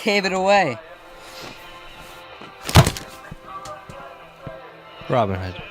cave it away. Robin Hood.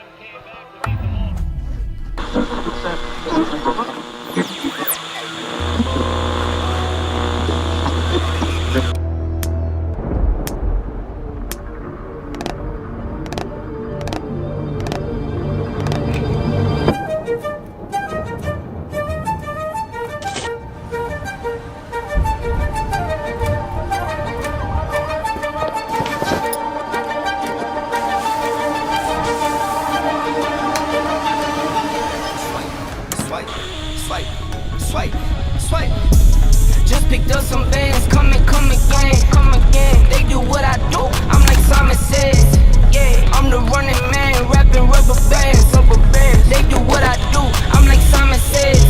Swipe. Just picked up some bands, come again. They do what I do, I'm like Simon says. Yeah, I'm the running man, rapping rubber bands. They do what I do, I'm like Simon says.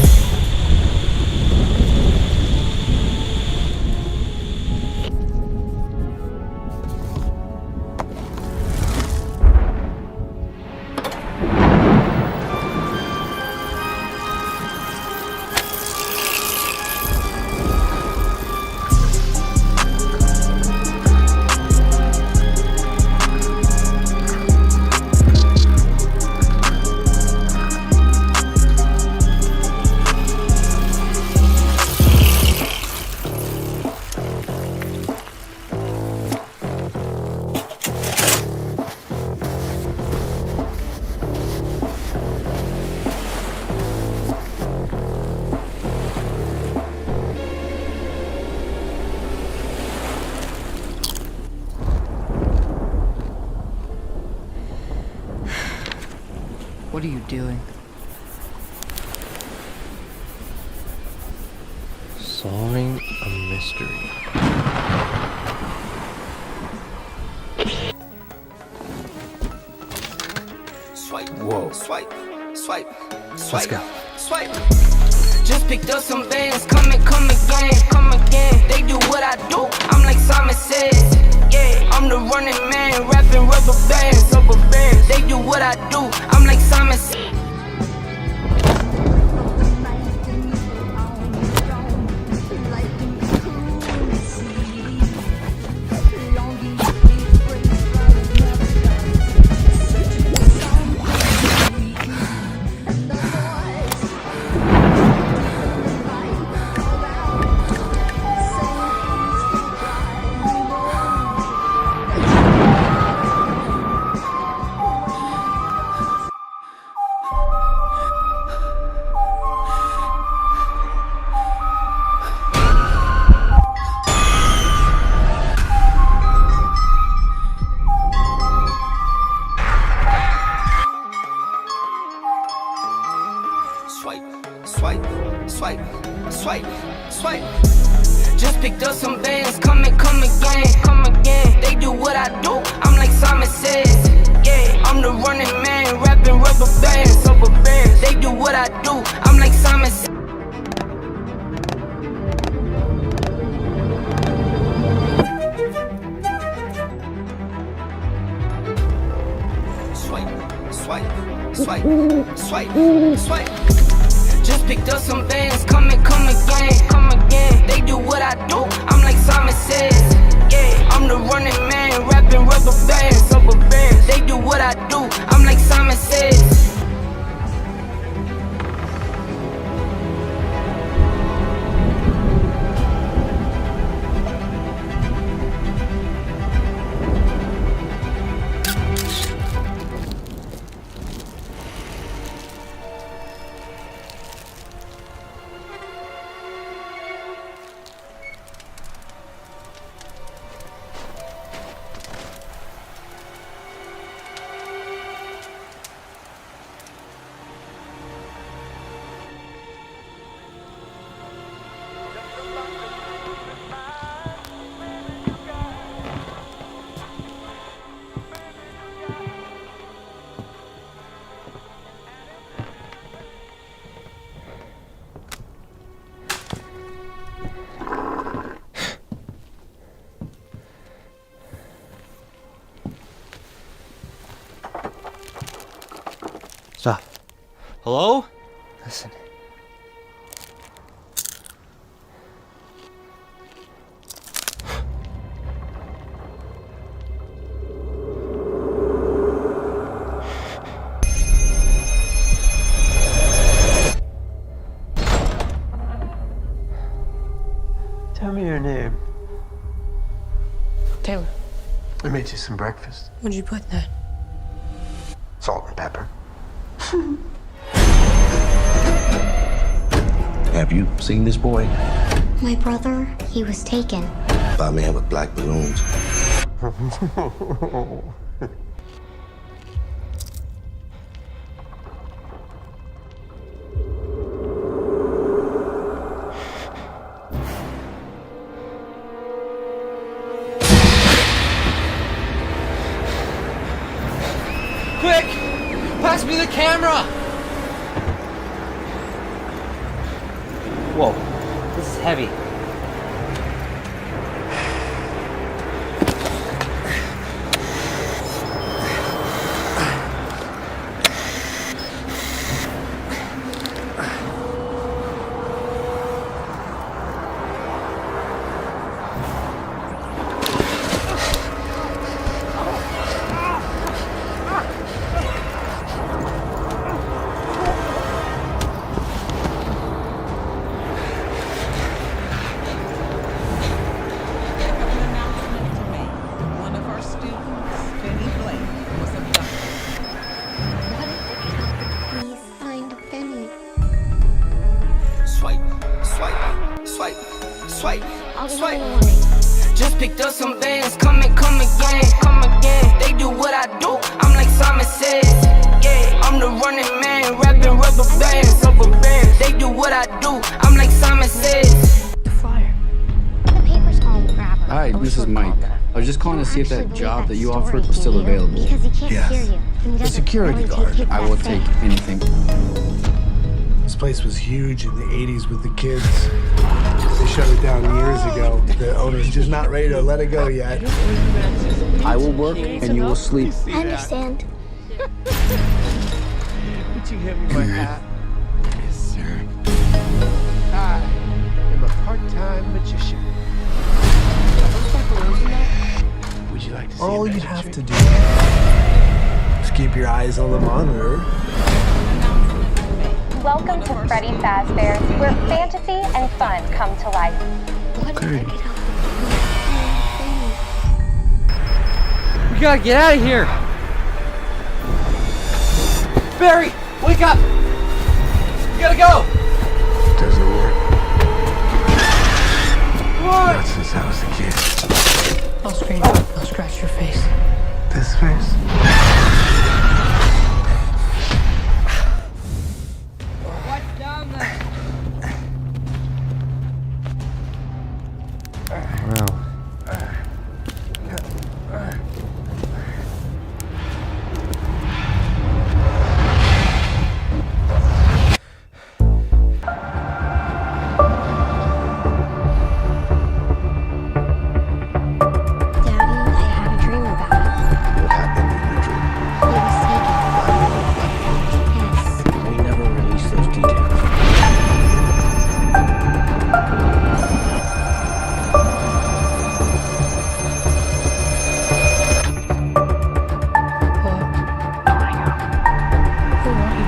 What are you doing? Solving a mystery. Swipe. Whoa. Swipe. Let's go. Swipe. Just picked up some bands, come again. They do what I do, I'm like Simon says. Yeah, I'm the running man, rapping rubber bands. They do what I do, I'm like Simon says. Swipe. Just picked up some bands, come again. They do what I do, I'm like Simon says. Yeah, I'm the running man, rapping rubber bands. They do what I do, I'm like Simon says. Swipe. Just picked up some bands, come again. They do what I do, I'm like Simon says. Yeah, I'm the running man, rapping rubber bands. They do what I do, I'm like Simon says. Stop. Hello? Listen. Tell me your name. Taylor, I made you some breakfast. what'd you put in that? Salt and pepper. Have you seen this boy? My brother, he was taken. By a man with black balloons. Quick! Pass me the camera! Whoa, this is heavy. Please find Benny. Swipe, swipe, swipe, swipe, I'll be swipe. in the morning. Just picked up some bands, come again, come again. They do what I do, I'm like Simon says. Yeah, I'm the running man, rapping rubber bands. They do what I do, I'm like Simon says. The flyer. The paper's home, grab her. Hi, this is Mike. I was just calling to see if that job that you offered was still available. Because he can't Yes. hear you. And he The doesn't security really guard. take people I that will safe. take anything. This place was huge in the 80s with the kids. They shut it down years ago. The owner's just not ready to let it go yet. I will work and you will sleep. I understand. Would you hand me my hat? Yes, sir. I am a part-time magician. Would you like to see all you have to do is keep your eyes on the monitor. Welcome to Freddy Fazbear's, where fantasy and fun come to life. What if I could help you? We gotta get out of here! Barry, wake up! We gotta go! Doesn't work. What? Not since I was a kid. I'll scratch. I'll scratch your face. This face? Well, Daddy, I had a dream about it. What happened in your dream? He was taken. Yes. We never released those details. Hello? Who are you?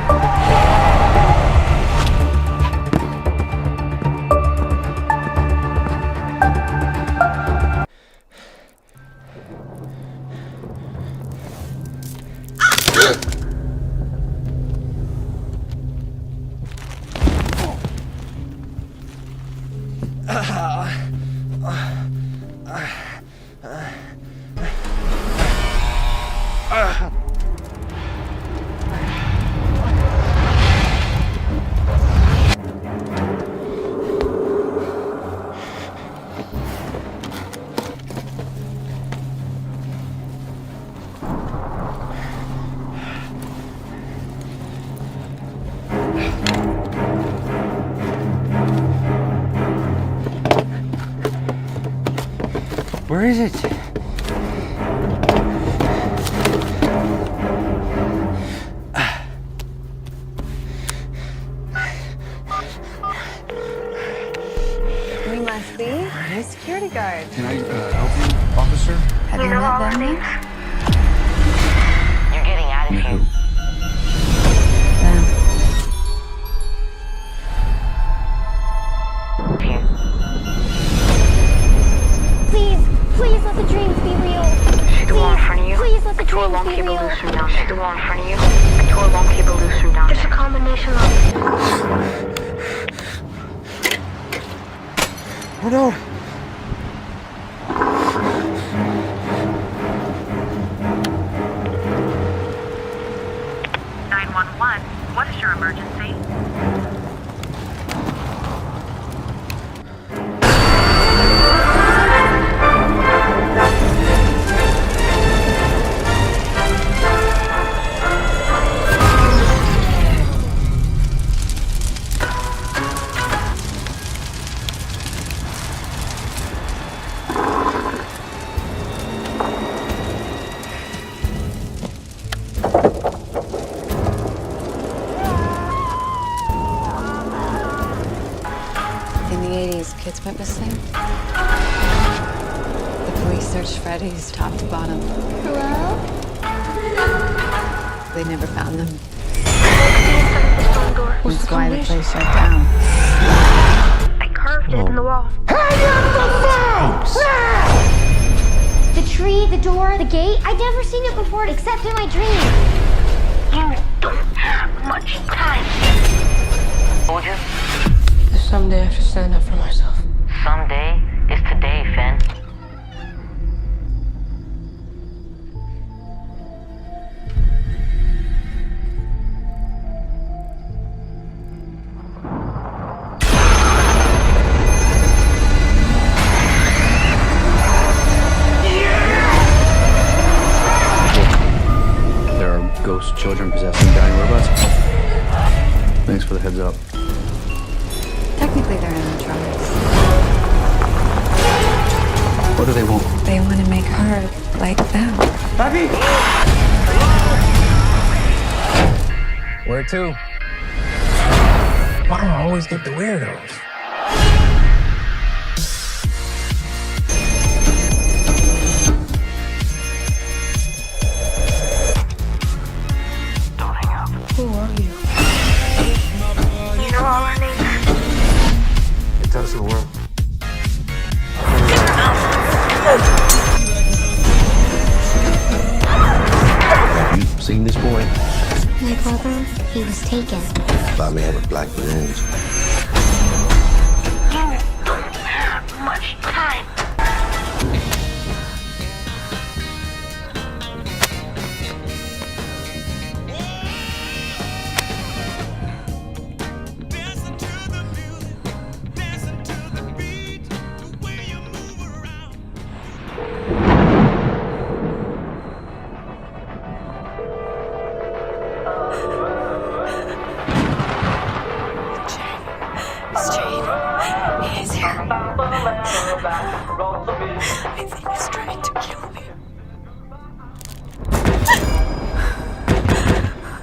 Where is it? You must be a security guard. Can I help you, officer? Have you met Benny? You're getting out of Me here. who? let the dreams be real. See the wall in front of you? Please let the I tore a dreams long be cable real. loose from down there. See the wall in front of you? I tore a long cable loose from down there. It's a combination of... Oh no! What is your emergency? In the 80s, kids went missing. The police searched Freddy's top to bottom. Hello? They never found them. What's That's why the place shut down. I curved it in the wall. The tree, the door, the gate. I'd never seen it before except in my dreams. You don't have much time. Told you? Someday I have to stand up for myself. Someday is today, Finn. There are ghost children possessing giant robots. Thanks for the heads up. Technically, they're animatronics. What do they want? They want to make her like them. Where to? Why do I always get the weirdos? Don't hang up. Who are you? You know all our names. It doesn't work. Have you seen this boy? My brother, he was taken. By a man with black balloons. You don't have much time. It's Jane. He's here. I think he's trying to kill me.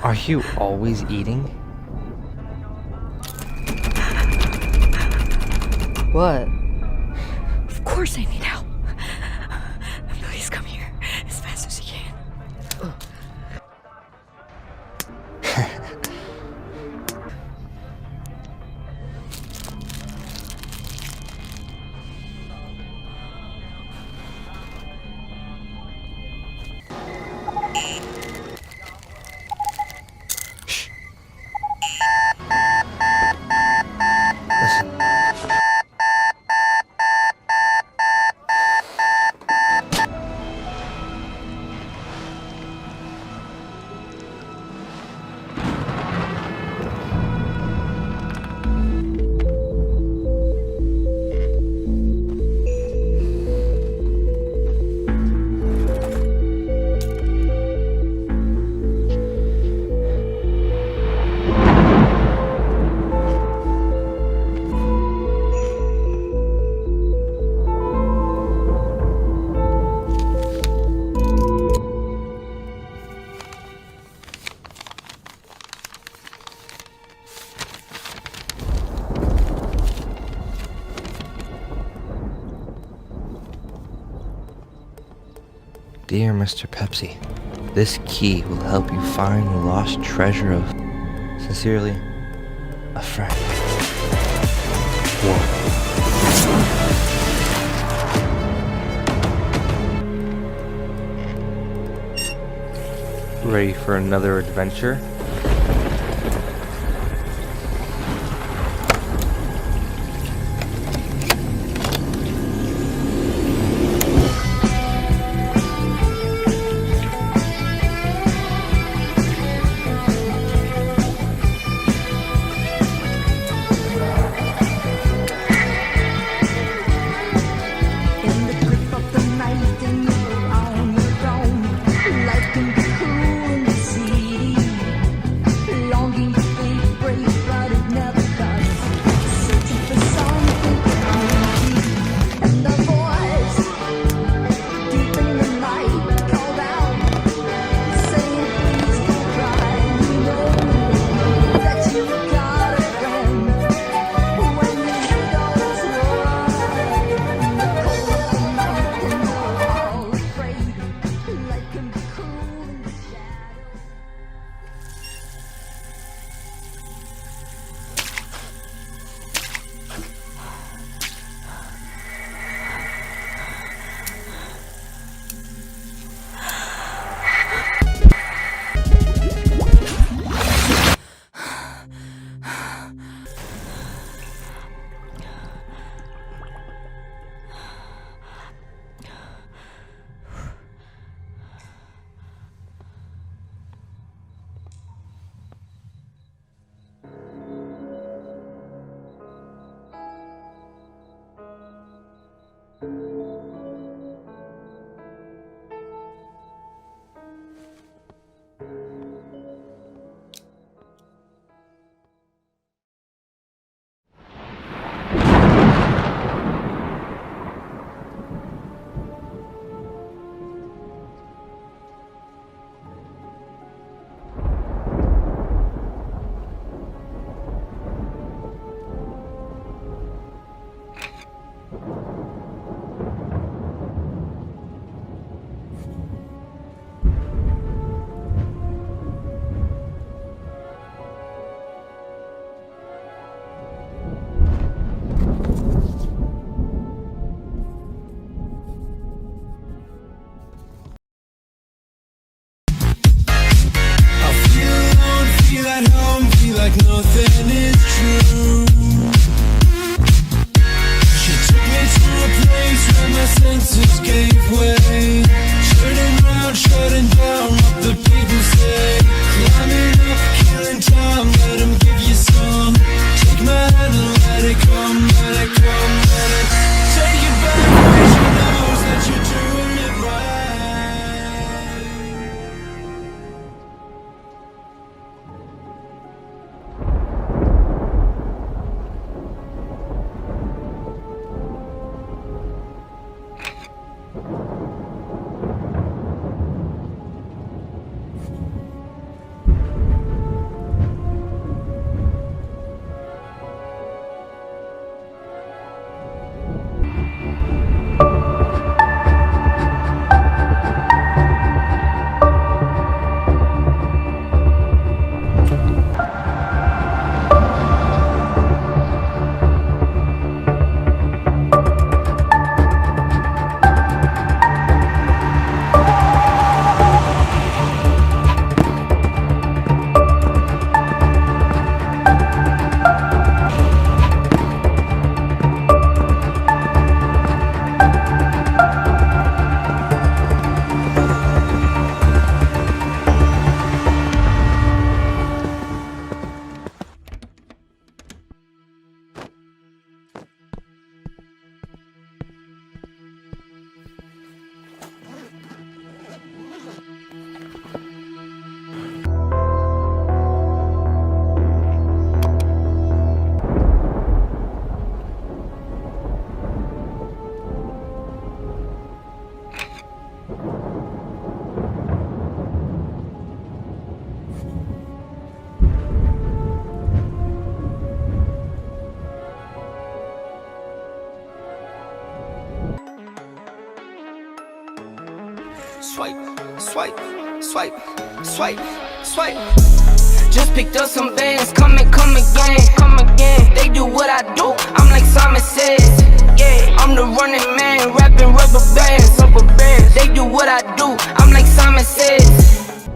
Are you always eating? What? Of course I need help. Please come here as fast as you can. Dear Mr. Pepsi, this key will help you find the lost treasure of... Sincerely, a friend. Whoa. ready for another adventure. Swipe, swipe, swipe, swipe, swipe. Just picked up some bands, come again, come again. They do what I do, I'm like Simon says. Yeah, I'm the running man, rapping rubber bands. They do what I do, I'm like Simon says.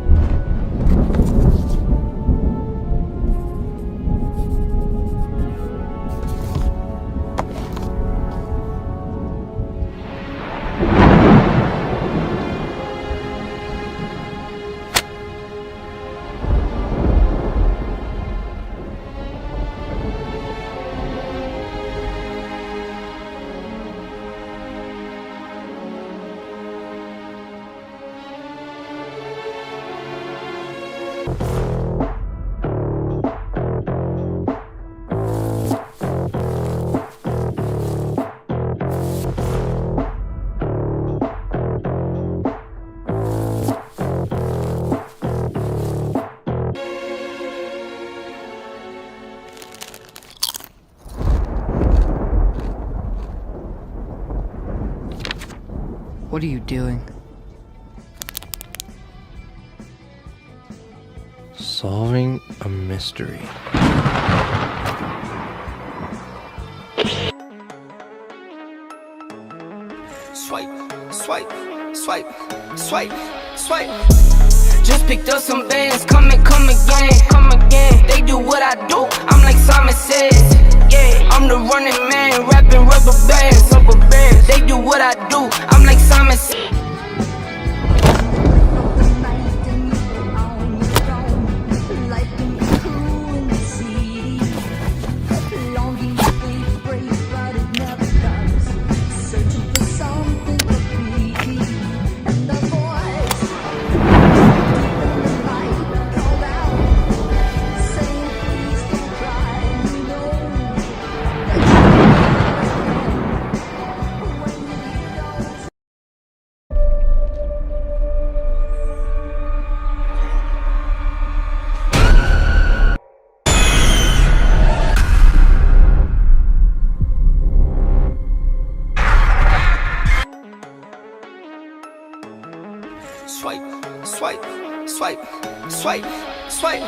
What are you doing? Solving a mystery. Swipe, swipe, swipe, swipe, swipe. Just picked up some bands, come again, come again. They do what I do, I'm like Simon Says. Yeah, I'm the running man, rapping rubber bands, rubber bands. They do what I do, I'm like Simon Says. Swipe, swipe, swipe, swipe, swipe.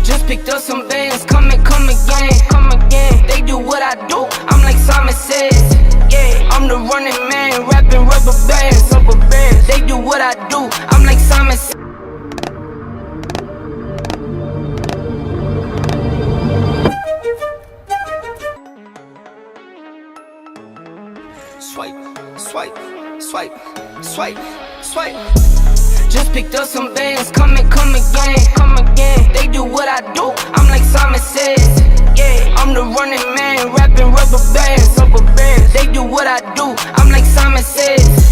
Just picked up some bands, come again, come again. They do what I do, I'm like Simon Says. Yeah, I'm the running man, rapping rubber bands, rubber bands. They do what I do, I'm like Simon Says. Swipe, swipe, swipe, swipe, swipe. Just picked up some bands, come again, come again. They do what I do, I'm like Simon Says. Yeah, I'm the running man, rapping rubber bands, rubber bands. They do what I do, I'm like Simon Says.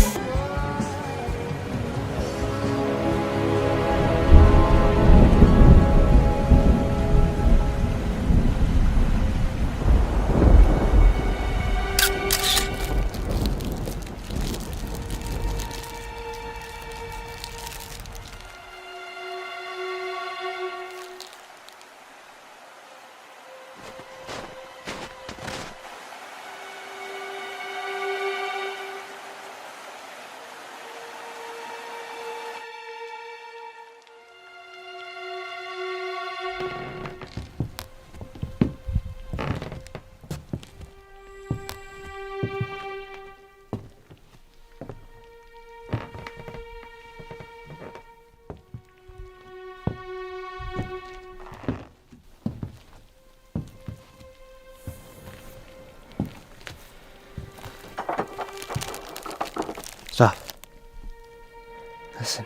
Stop. Listen.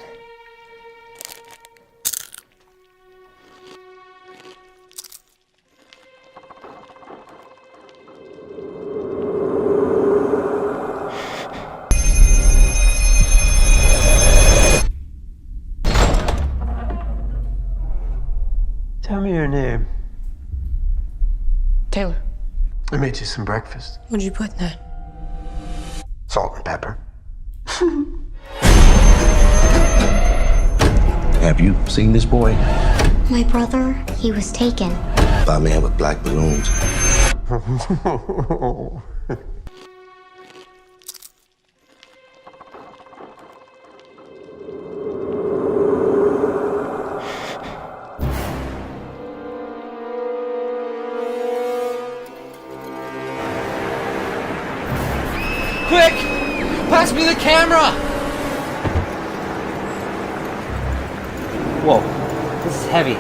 Tell me your name. Taylor. I made you some breakfast. What'd you put in that? Salt and pepper. Have you seen this boy? My brother, he was taken. By a man with black balloons. Quick! Pass me the camera! Whoa, this is heavy.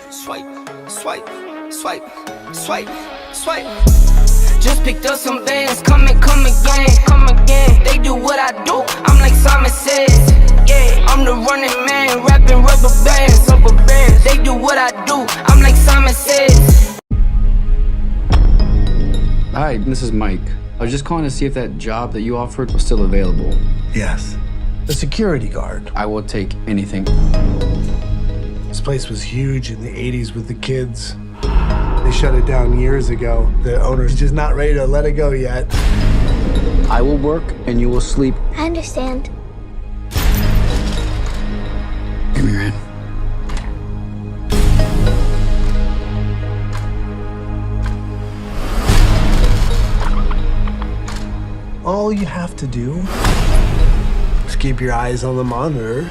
Swipe, swipe, swipe, swipe, swipe. Just picked up some bands, come again, come again. They do what I do, I'm like Simon Says. Yeah, I'm the running was just calling to see if that job that you offered was still available. Yes. The security guard. I will take anything. This place was huge in the 80s with the kids. They shut it down years ago. The owner's just not ready to let it go yet. I will work and you will sleep. I understand. Give me your hand. All you have to do is keep your eyes on the monitor.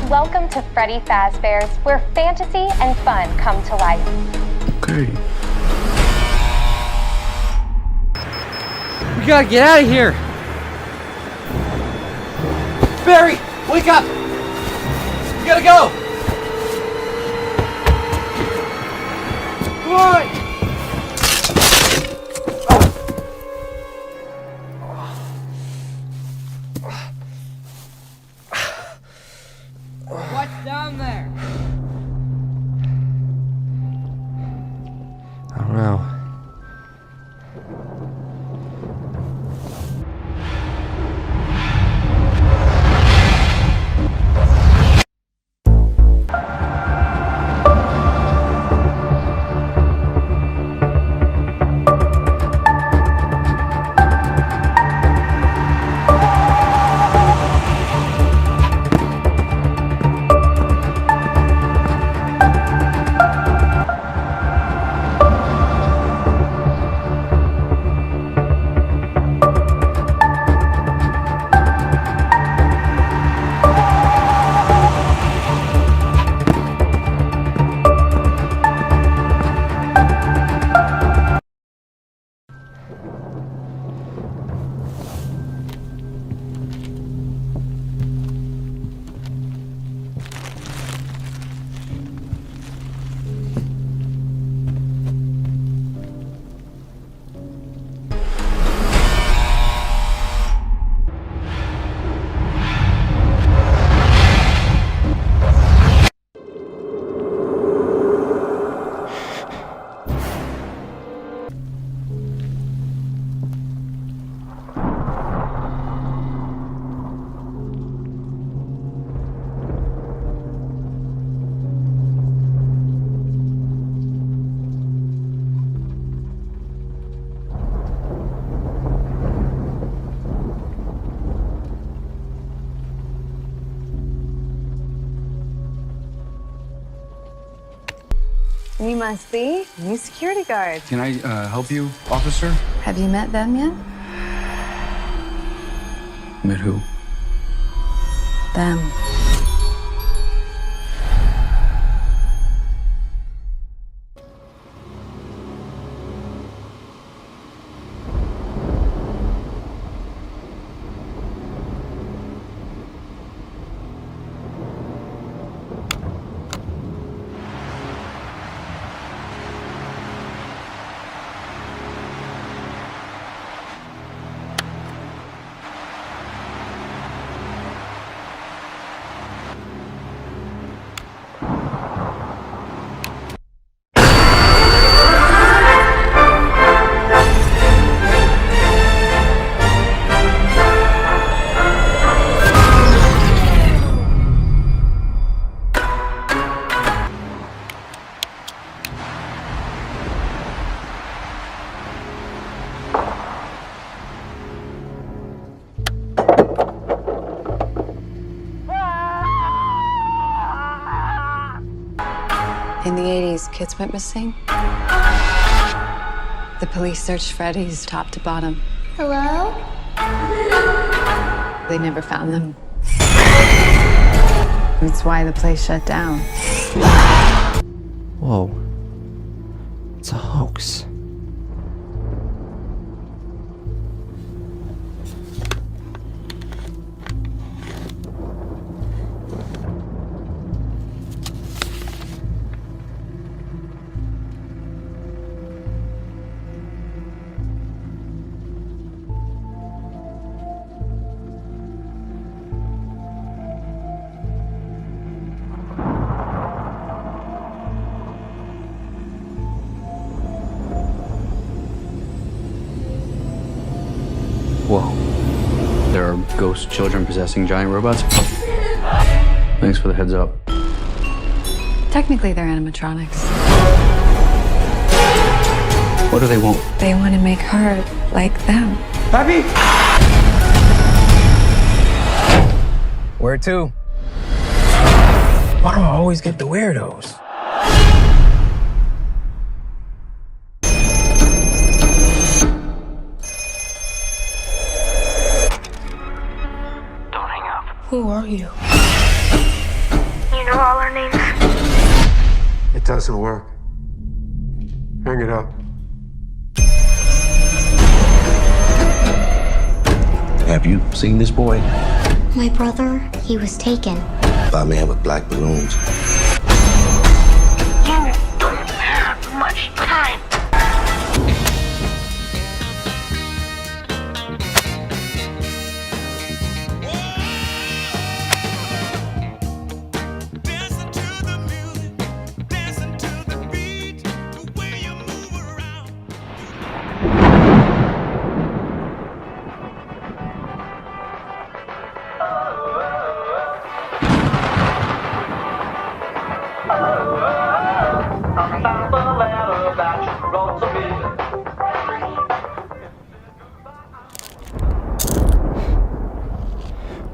Welcome to Freddy Fazbear's, where fantasy and fun come to life. Okay. We gotta get out of here! Barry, wake up! We gotta go! Come on! What's down there? I don't know. You must be new security guard. Can I help you, officer? Have you met them yet? Met who? Them. In the 80s, kids went missing. The police searched Freddy's top to bottom. Hello? They never found them. That's why the place shut down. Whoa. It's a hoax. Whoa. There are ghost children possessing giant robots? Thanks for the heads up. Technically, they're animatronics. What do they want? They want to make her like them. Abby! Where to? Why do I always get the weirdos? Don't hang up. Who are you? You know all our names? It doesn't work. Hang it up. Have you seen this boy? My brother, he was taken. By a man with black balloons. You don't have much time.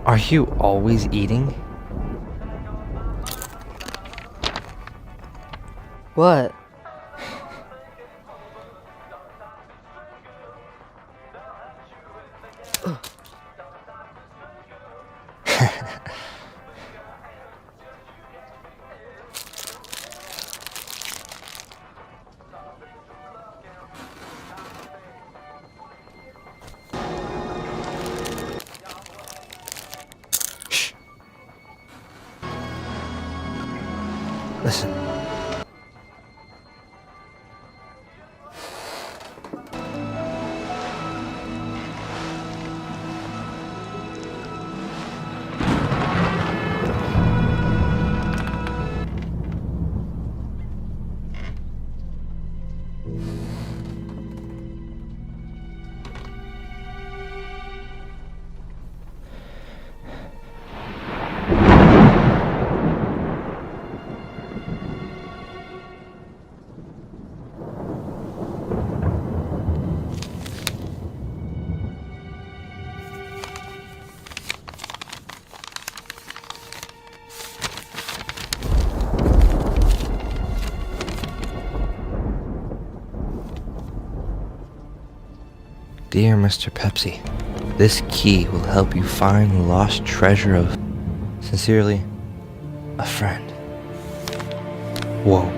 Are you always eating? What? Listen. Dear Mr. Pepsi, this key will help you find the lost treasure of, sincerely, a friend. Whoa.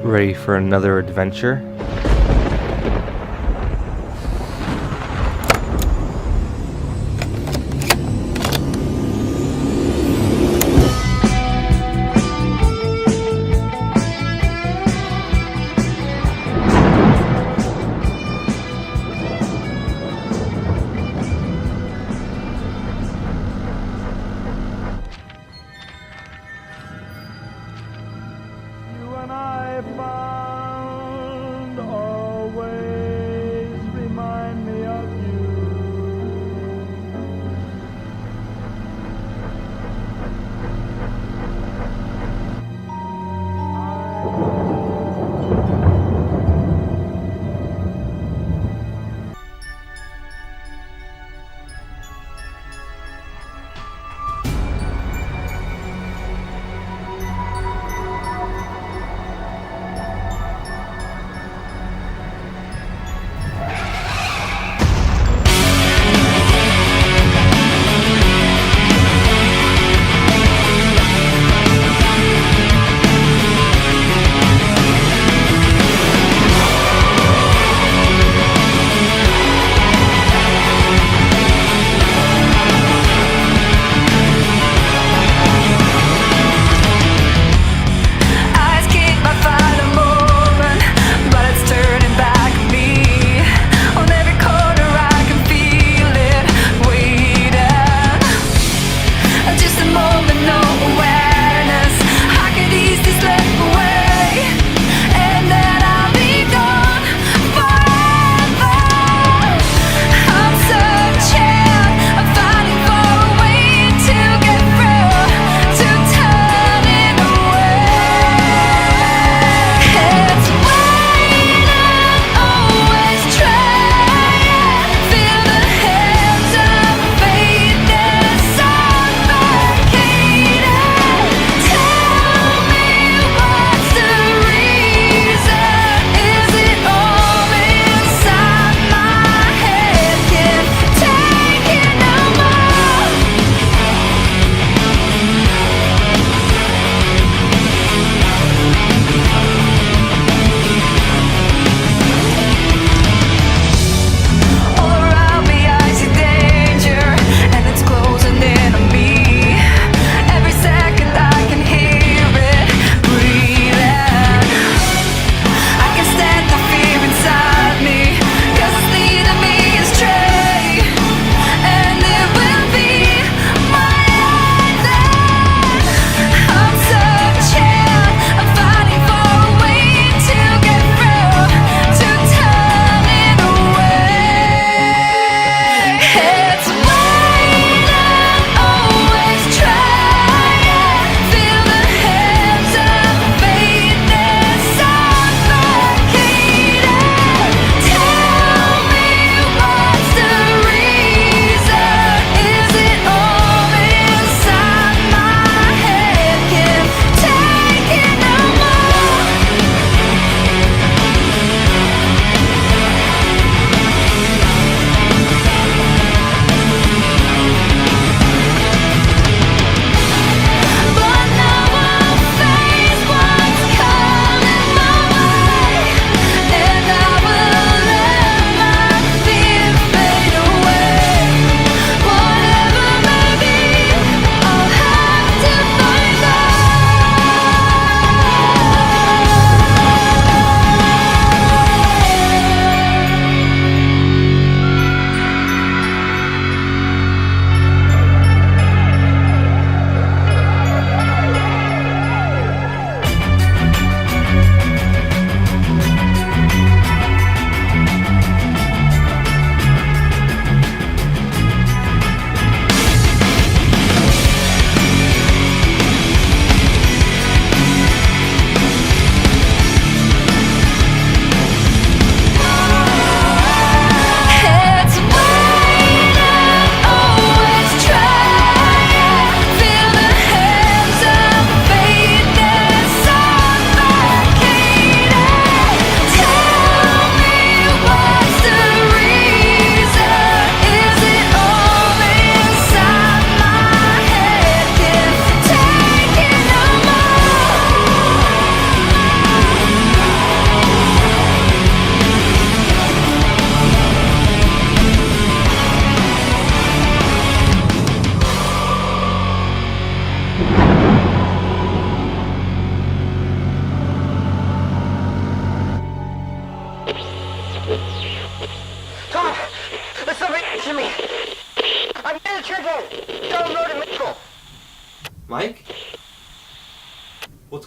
Ready for another adventure? You and I found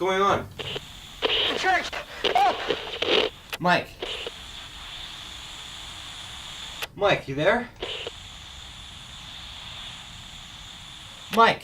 going on? The church! Help! Mike. Mike, you there? Mike.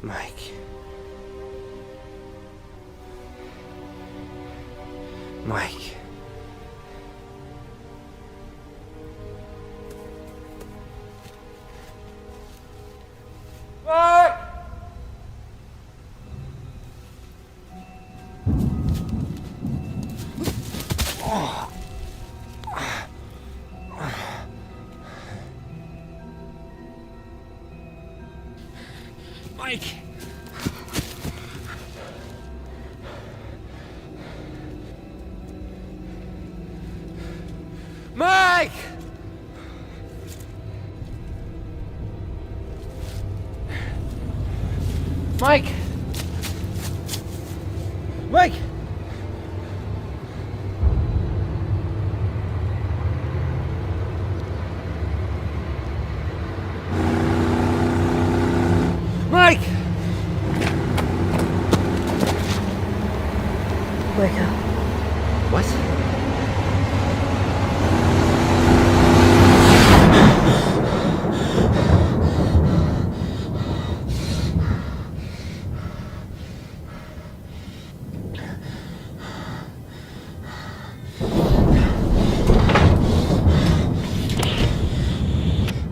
Mike. Mike. Mike! Mike! Mike! Mike! Mike! Mike! Wake up. What?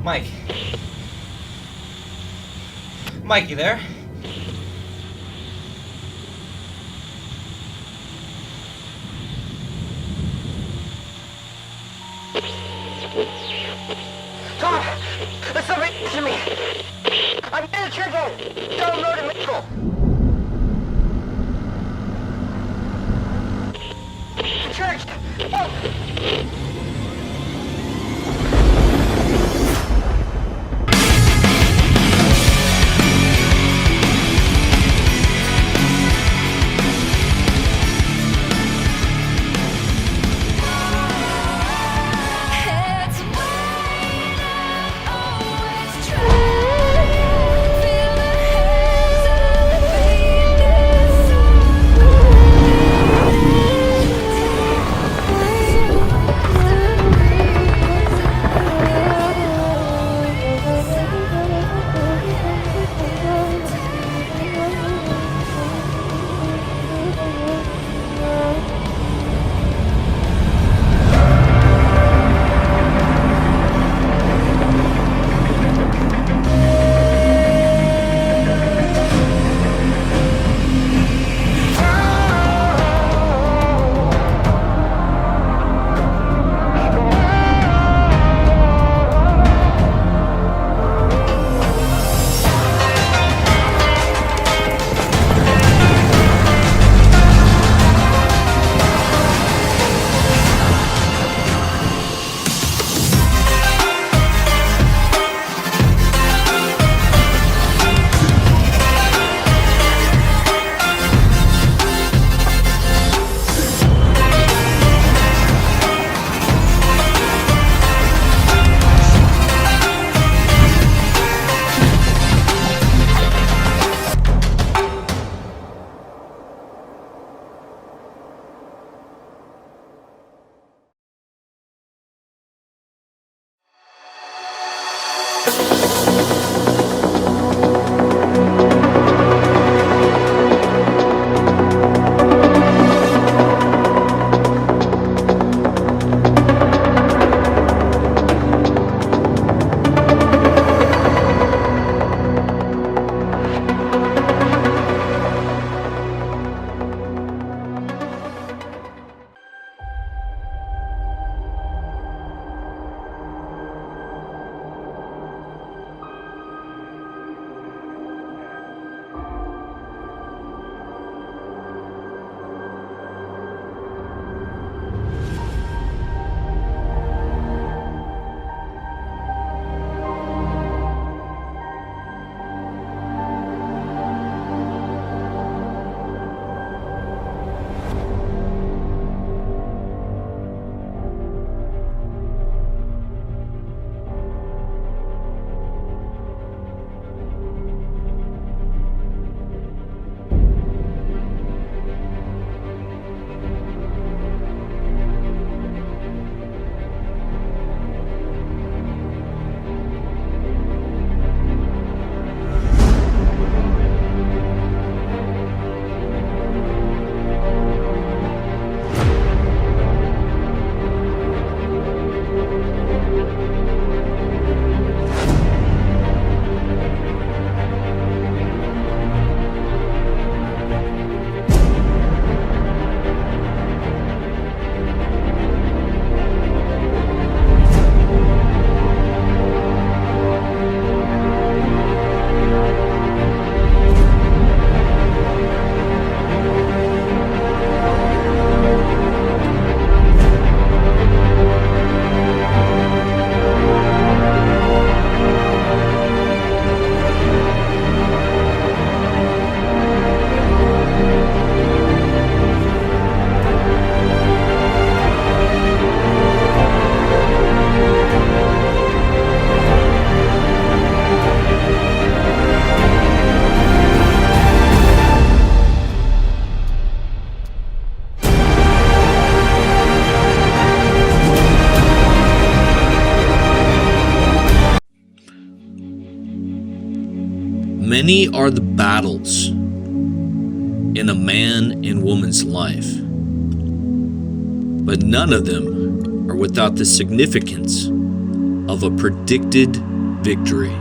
Mike. Mike, you there? Tom! There's something to me! I'm in the church home! Down road in Maple! The church! Help! Many are the battles in a man and woman's life, but none of them are without the significance of a predicted victory.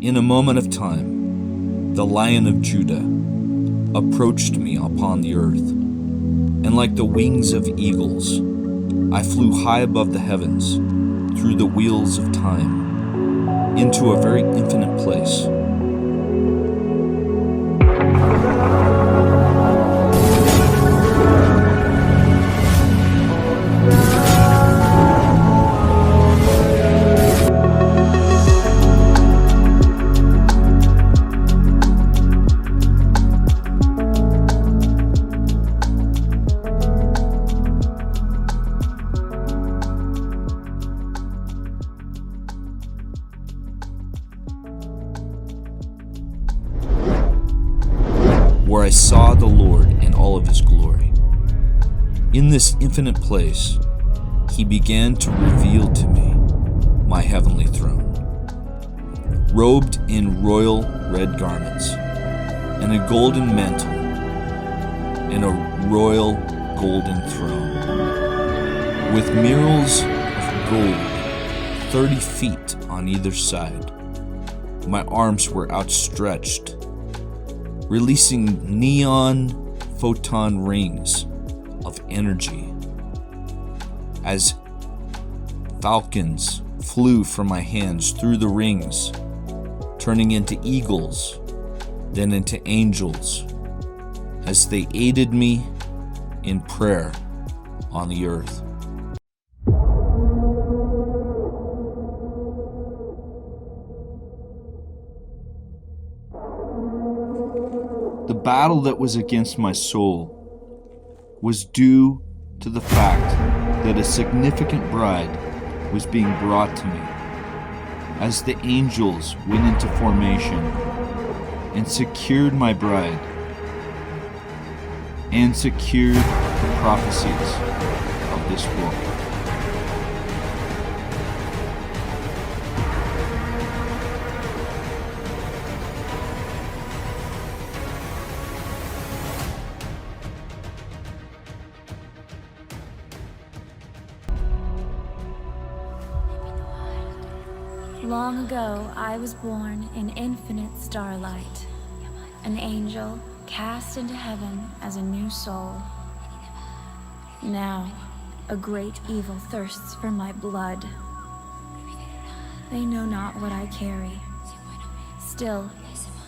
In a moment of time, the Lion of Judah approached me upon the earth, and like the wings of eagles, I flew high above the heavens, through the wheels of time, into a very infinite place. Where I saw the Lord in all of his glory. In this infinite place, he began to reveal to me my heavenly throne, robed in royal red garments, and a golden mantle, and a royal golden throne, with mirrors of gold 30 feet on either side. My arms were outstretched, releasing neon photon rings of energy as falcons flew from my hands through the rings, turning into eagles then into angels, as they aided me in prayer on the earth. The battle that was against my soul was due to the fact that a significant bride was being brought to me, as the angels went into formation and secured my bride and secured the prophecies of this book. Long ago, I was born in infinite starlight, an angel cast into heaven as a new soul. Now, a great evil thirsts for my blood. They know not what I carry. Still,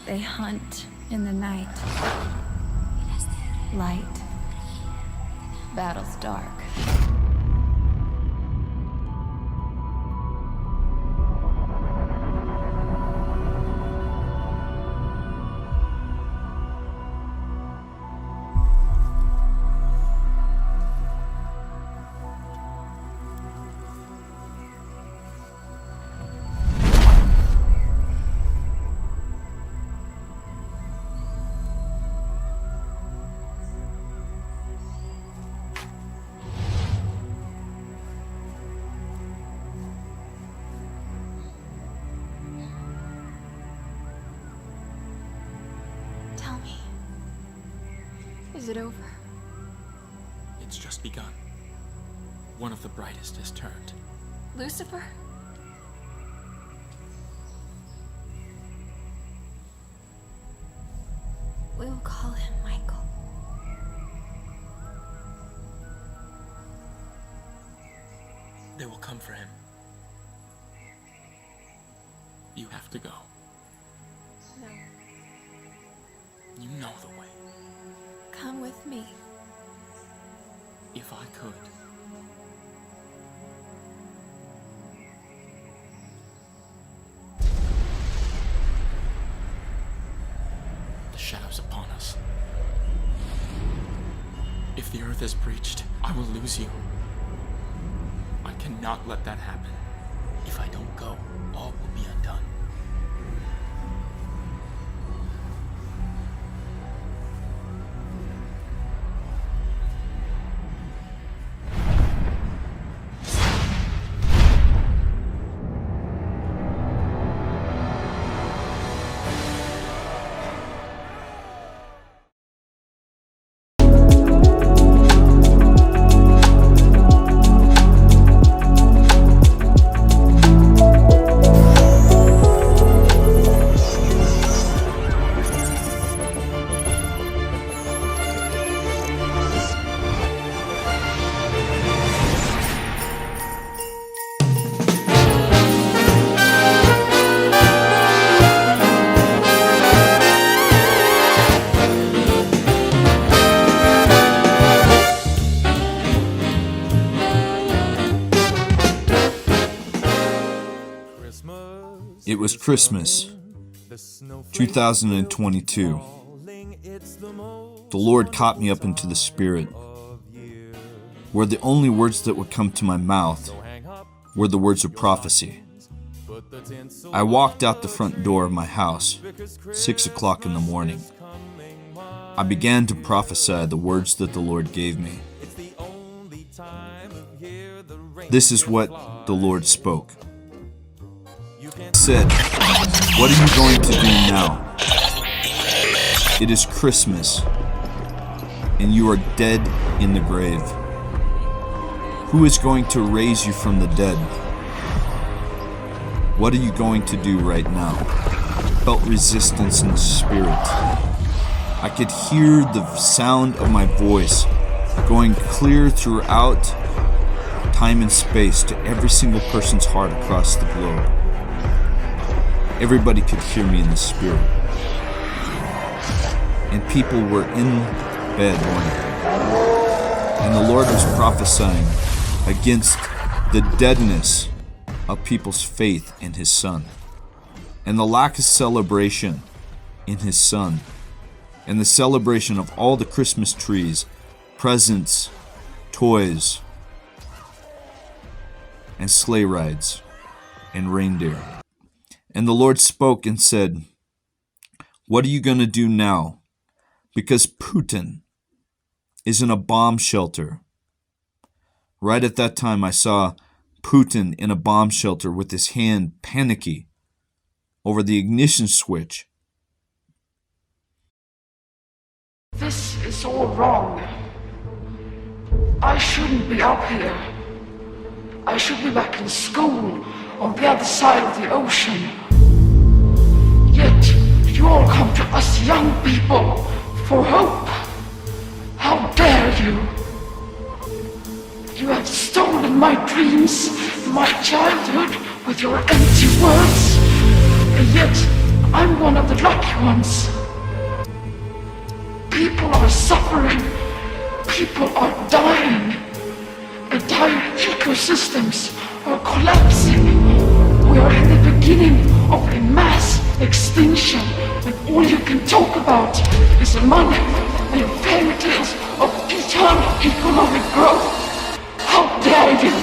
they hunt in the night. Light. Battle's dark. Tell me, is it over? It's just begun. One of the brightest has turned. Lucifer? We will call him Michael. They will come for him. You have to go. No. You know the way. Come with me. If I could. The shadow's upon us. If the earth is breached, I will lose you. I cannot let that happen. If I don't go, all will be undone. It was Christmas, 2022. The Lord caught me up into the Spirit, where the only words that would come to my mouth were the words of prophecy. I walked out the front door of my house, 6 o'clock in the morning. I began to prophesy the words that the Lord gave me. This is what the Lord spoke. He said, "What are you going to do now? It is Christmas, and you are dead in the grave. Who is going to raise you from the dead? What are you going to do right now?" I felt resistance in the spirit. I could hear the sound of my voice going clear throughout time and space to every single person's heart across the globe. Everybody could hear me in the spirit. and people were in bed mourning. And the Lord was prophesying against the deadness of people's faith in his Son, and the lack of celebration in his Son, and the celebration of all the Christmas trees, presents, toys, and sleigh rides, and reindeer. And the Lord spoke and said, "What are you going to do now? Because Putin is in a bomb shelter." Right at that time, I saw Putin in a bomb shelter with his hand panicky over the ignition switch. This is all wrong. I shouldn't be up here. I should be back in school on the other side of the ocean. Yet, you all come to us young people for hope. How dare you? You have stolen my dreams, my childhood, with your empty words. And yet, I'm one of the lucky ones. People are suffering. People are dying. Entire ecosystems are collapsing. We are in the beginning of a mass extinction, and all you can talk about is money and fairy tales of eternal economic growth. How dare you!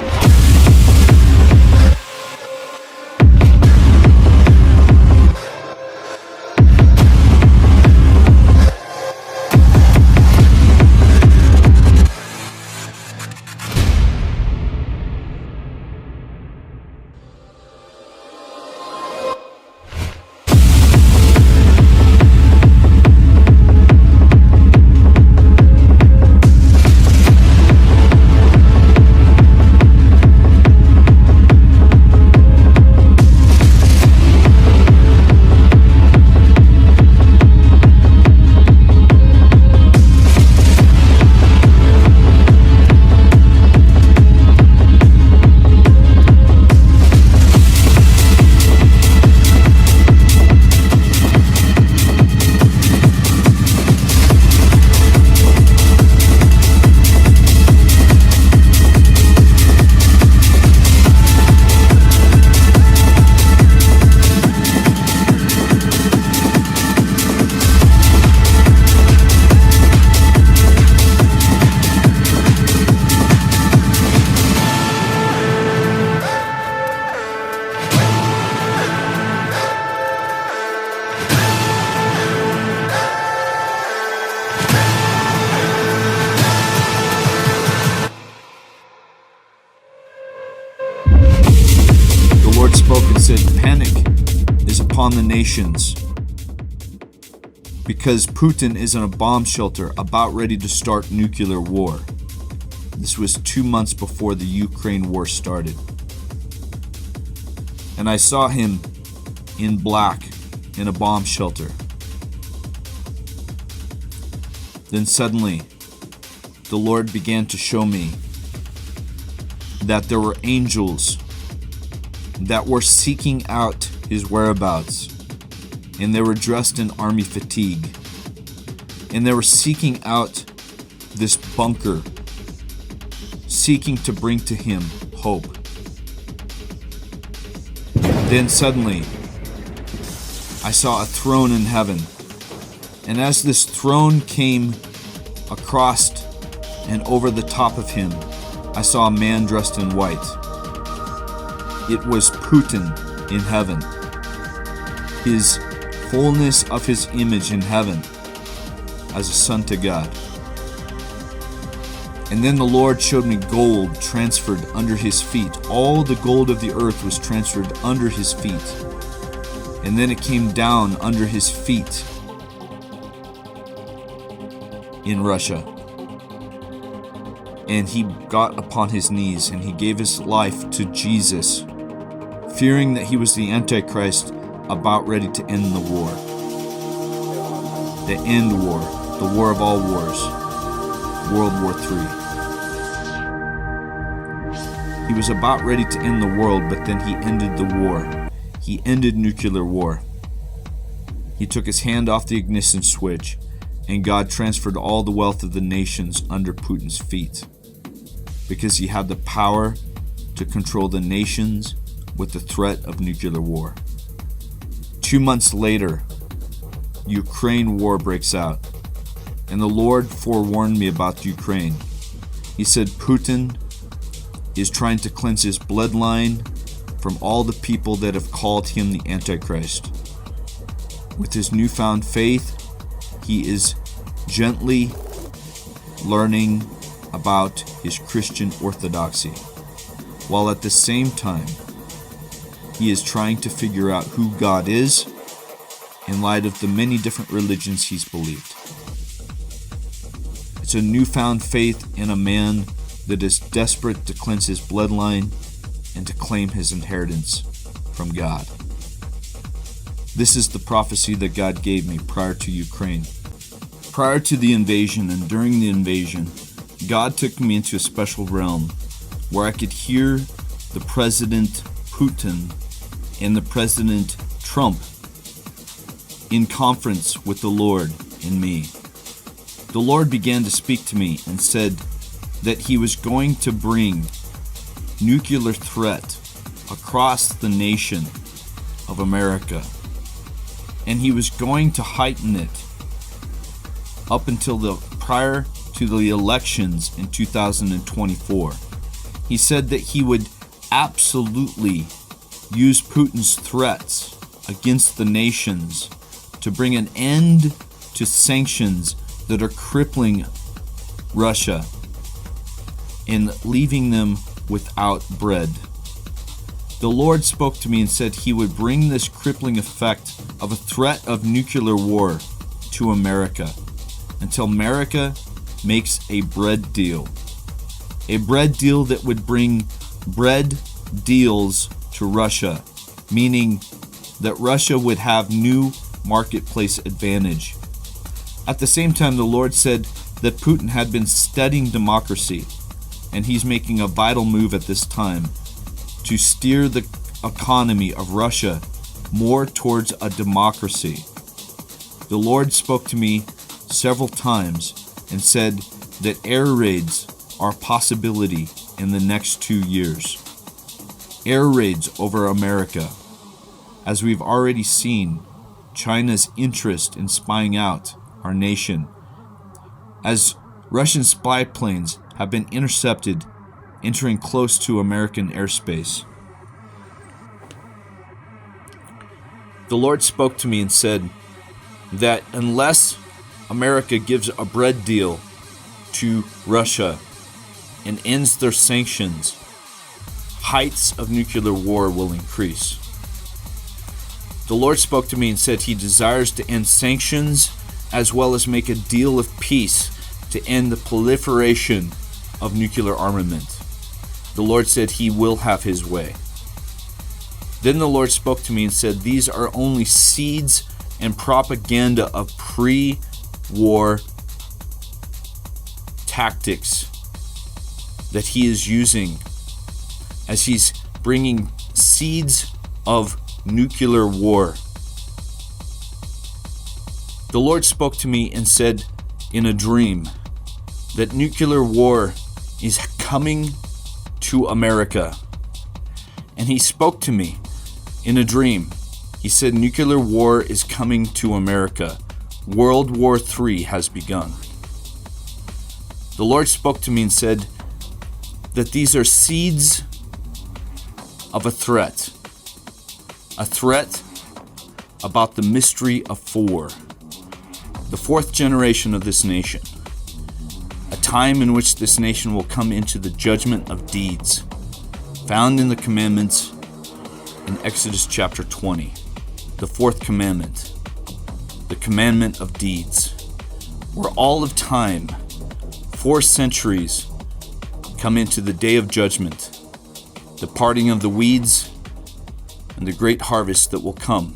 Upon the nations, because Putin is in a bomb shelter about ready to start nuclear war. This was 2 months before the Ukraine war started. And I saw him in black in a bomb shelter. Then suddenly, the Lord began to show me that there were angels that were seeking out his whereabouts, and they were dressed in army fatigue, and they were seeking out this bunker, seeking to bring to him hope. Then suddenly, I saw a throne in heaven, and as this throne came across and over the top of him, I saw a man dressed in white. It was Putin in heaven. His fullness of his image in heaven as a son to God. And then the Lord showed me gold transferred under his feet. All the gold of the earth was transferred under his feet. And then it came down under his feet in Russia. And he got upon his knees and he gave his life to Jesus, fearing that he was the Antichrist about ready to end the war. The end war, the war of all wars, World War III. He was about ready to end the world, but then he ended the war. He ended nuclear war. He took his hand off the ignition switch and God transferred all the wealth of the nations under Putin's feet, because he had the power to control the nations with the threat of nuclear war. 2 months later, Ukraine war breaks out, and the Lord forewarned me about Ukraine. He said Putin is trying to cleanse his bloodline from all the people that have called him the Antichrist. With his newfound faith, he is gently learning about his Christian orthodoxy, while at the same time, he is trying to figure out who God is in light of the many different religions he's believed. It's a newfound faith in a man that is desperate to cleanse his bloodline and to claim his inheritance from God. This is the prophecy that God gave me prior to Ukraine. Prior to the invasion and during the invasion, God took me into a special realm where I could hear the President Putin and the President Trump in conference with the Lord and me. The Lord began to speak to me and said that he was going to bring nuclear threat across the nation of America, and he was going to heighten it up until prior to the elections in 2024. He said that he would absolutely use Putin's threats against the nations to bring an end to sanctions that are crippling Russia and leaving them without bread. The Lord spoke to me and said he would bring this crippling effect of a threat of nuclear war to America until America makes a bread deal. A bread deal that would bring bread deals to Russia, meaning that Russia would have new marketplace advantage. At the same time, the Lord said that Putin had been studying democracy, and he's making a vital move at this time to steer the economy of Russia more towards a democracy. The Lord spoke to me several times and said that air raids are a possibility in the next 2 years. Air raids over America, as we've already seen China's interest in spying out our nation, as Russian spy planes have been intercepted entering close to American airspace. The Lord spoke to me and said that unless America gives a bread deal to Russia and ends their sanctions, heights of nuclear war will increase. The Lord spoke to me and said he desires to end sanctions as well as make a deal of peace to end the proliferation of nuclear armament. The Lord said he will have his way. Then the Lord spoke to me and said these are only seeds and propaganda of pre-war tactics that he is using as he's bringing seeds of nuclear war. The Lord spoke to me and said in a dream that nuclear war is coming to America. And he spoke to me in a dream. He said nuclear war is coming to America. World War III has begun. The Lord spoke to me and said that these are seeds of a threat about the mystery of four, the fourth generation of this nation, a time in which this nation will come into the judgment of deeds, found in the commandments in Exodus chapter 20, the fourth commandment, the commandment of deeds, where all of time, 4 centuries, come into the day of judgment, the parting of the weeds, and the great harvest that will come.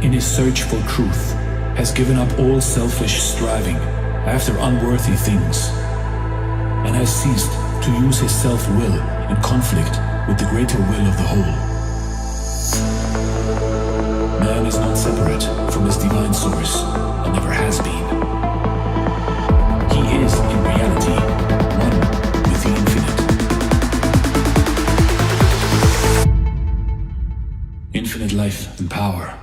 in his search for truth, has given up all selfish striving after unworthy things, and has ceased to use his self-will in conflict with the greater will of the whole. Man is not separate from his divine source, and never has been. He is, in reality, one with the infinite. Infinite life and power.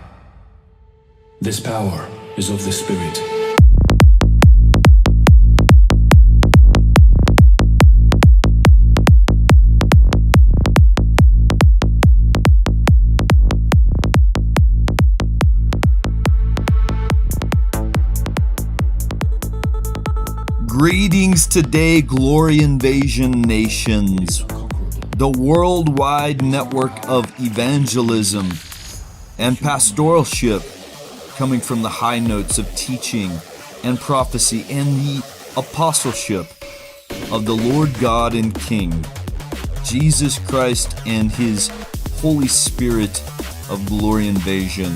This power is of the Spirit. Greetings today, Glory Invasion Nations, the worldwide network of evangelism and pastoralship, coming from the high notes of teaching and prophecy and the apostleship of the Lord God and King, Jesus Christ and His Holy Spirit of Glory Invasion,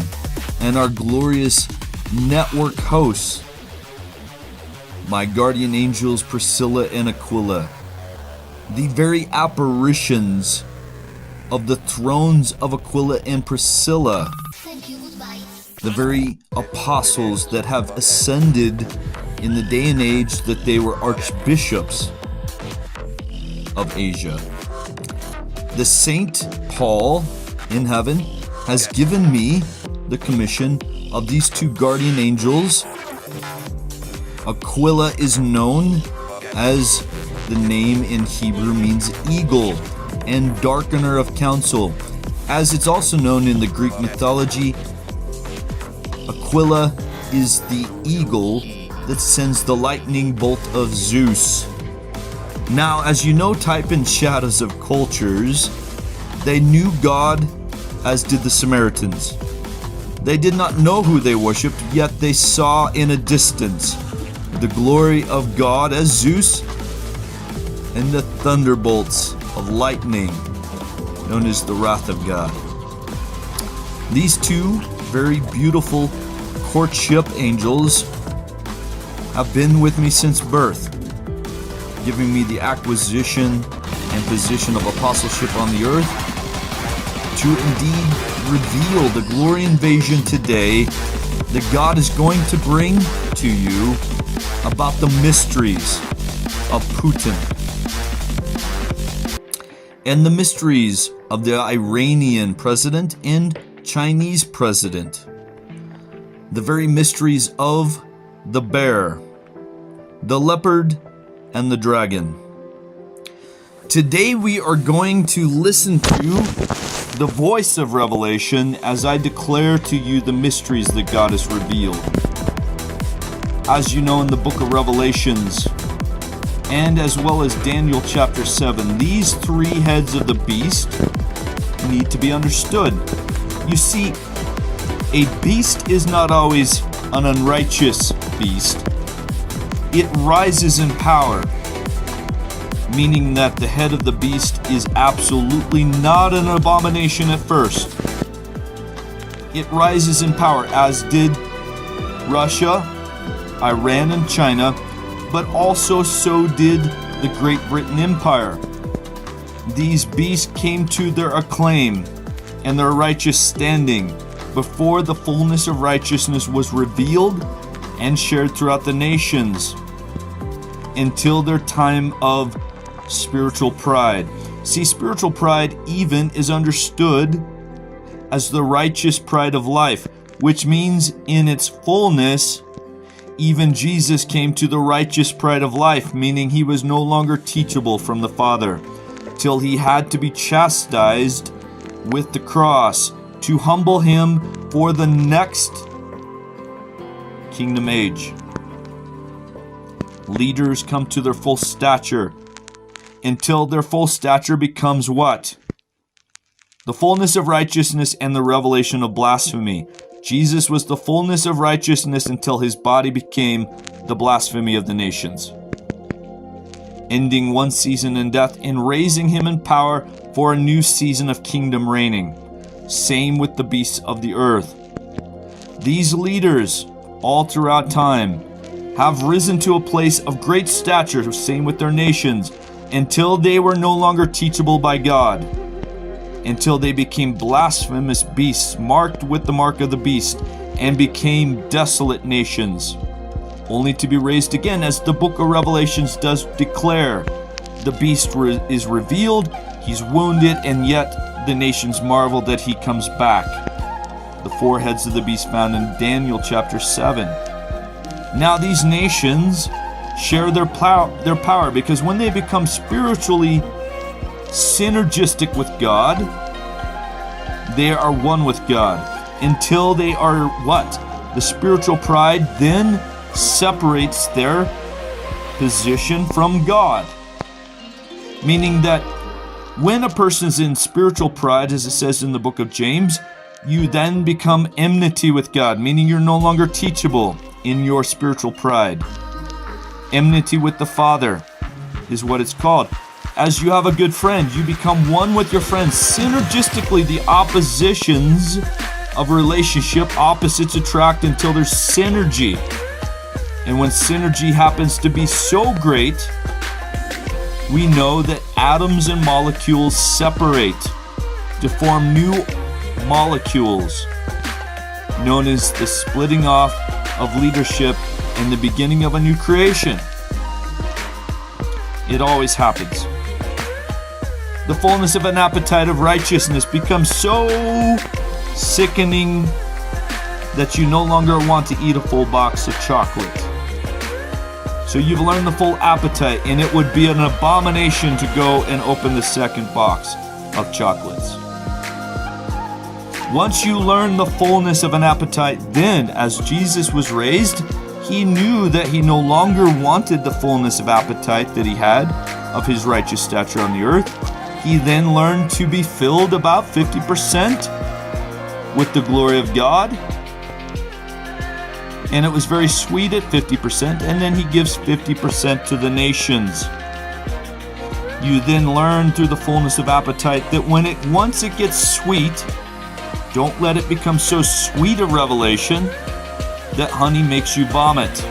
and our glorious network hosts, my guardian angels Priscilla and Aquila, the very apparitions of the thrones of Aquila and Priscilla, the very apostles that have ascended in the day and age that they were archbishops of Asia. The Saint Paul in heaven has given me the commission of these two guardian angels. Aquila is known as the name in Hebrew means eagle and darkener of counsel. As it's also known in the Greek mythology, Aquila is the eagle that sends the lightning bolt of Zeus. Now, as you know, type in shadows of cultures, they knew God as did the Samaritans. They did not know who they worshipped, yet they saw in a distance the glory of God as Zeus and the thunderbolts of lightning known as the wrath of God. These two very beautiful courtship angels have been with me since birth, giving me the acquisition and position of apostleship on the earth to indeed reveal the glory invasion today that God is going to bring to you about the mysteries of Putin and the mysteries of the Iranian president and Chinese president, the very mysteries of the bear, the leopard, and the dragon. Today we are going to listen to the voice of revelation as I declare to you the mysteries that God has revealed. As you know, in the book of Revelations, and as well as Daniel chapter 7, these three heads of the beast need to be understood. You see, a beast is not always an unrighteous beast. It rises in power, meaning that the head of the beast is absolutely not an abomination at first. It rises in power, as did Russia, Iran, and China, but also so did the Great Britain Empire. These beasts came to their acclaim and their righteous standing before the fullness of righteousness was revealed and shared throughout the nations until their time of spiritual pride. See, spiritual pride even is understood as the righteous pride of life, which means in its fullness, even Jesus came to the righteous pride of life, meaning he was no longer teachable from the Father, till he had to be chastised with the cross to humble him for the next kingdom age. Leaders come to their full stature until their full stature becomes what? The fullness of righteousness and the revelation of blasphemy. Jesus was the fullness of righteousness until his body became the blasphemy of the nations, ending one season in death and raising him in power for a new season of kingdom reigning. Same with the beasts of the earth. These leaders, all throughout time, have risen to a place of great stature, same with their nations, until they were no longer teachable by God, until they became blasphemous beasts, marked with the mark of the beast, and became desolate nations, only to be raised again, as the book of Revelations does declare. The beast is revealed, he's wounded, and yet the nations marvel that he comes back. The four heads of the beast found in Daniel chapter 7. Now these nations share their power, because when they become spiritually synergistic with God, they are one with God. Until they are what? The spiritual pride then separates their position from God. Meaning that when a person is in spiritual pride, as it says in the book of James, you then become enmity with God, meaning you're no longer teachable in your spiritual pride. Enmity with the Father is what it's called. As you have a good friend, you become one with your friends. Synergistically, the oppositions of a relationship, opposites attract until there's synergy. And when synergy happens to be so great, we know that atoms and molecules separate to form new molecules, known as the splitting off of leadership and the beginning of a new creation. It always happens. The fullness of an appetite of righteousness becomes so sickening that you no longer want to eat a full box of chocolate. So you've learned the full appetite, and it would be an abomination to go and open the second box of chocolates. Once you learn the fullness of an appetite, then, as Jesus was raised, he knew that he no longer wanted the fullness of appetite that he had of his righteous stature on the earth. He then learned to be filled about 50% with the glory of God. And it was very sweet at 50%, and then he gives 50% to the nations. You then learn through the fullness of appetite that once it gets sweet, don't let it become so sweet a revelation that honey makes you vomit,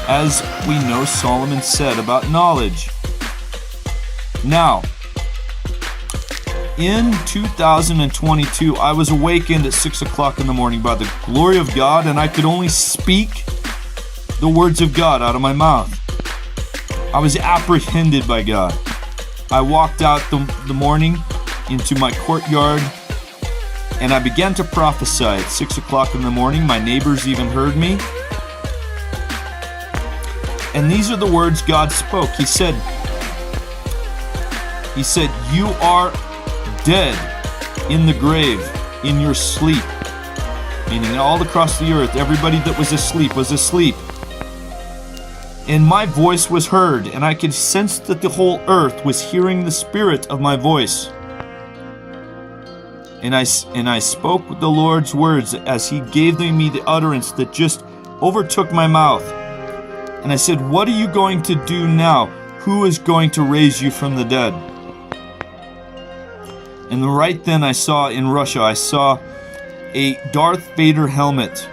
as we know Solomon said about knowledge. Now, in 2022, I was awakened at 6 o'clock in the morning by the glory of God, and I could only speak the words of God out of my mouth. I was apprehended by God. I walked out the morning into my courtyard, and I began to prophesy at 6 o'clock in the morning. My neighbors even heard me. And these are the words God spoke. He said, "You are dead in the grave, in your sleep." Meaning all across the earth, everybody that was asleep was asleep. And my voice was heard, and I could sense that the whole earth was hearing the spirit of my voice. And I spoke the Lord's words as he gave me the utterance that just overtook my mouth. And I said, "What are you going to do now? Who is going to raise you from the dead?" And right then I saw in Russia, I saw a Darth Vader helmet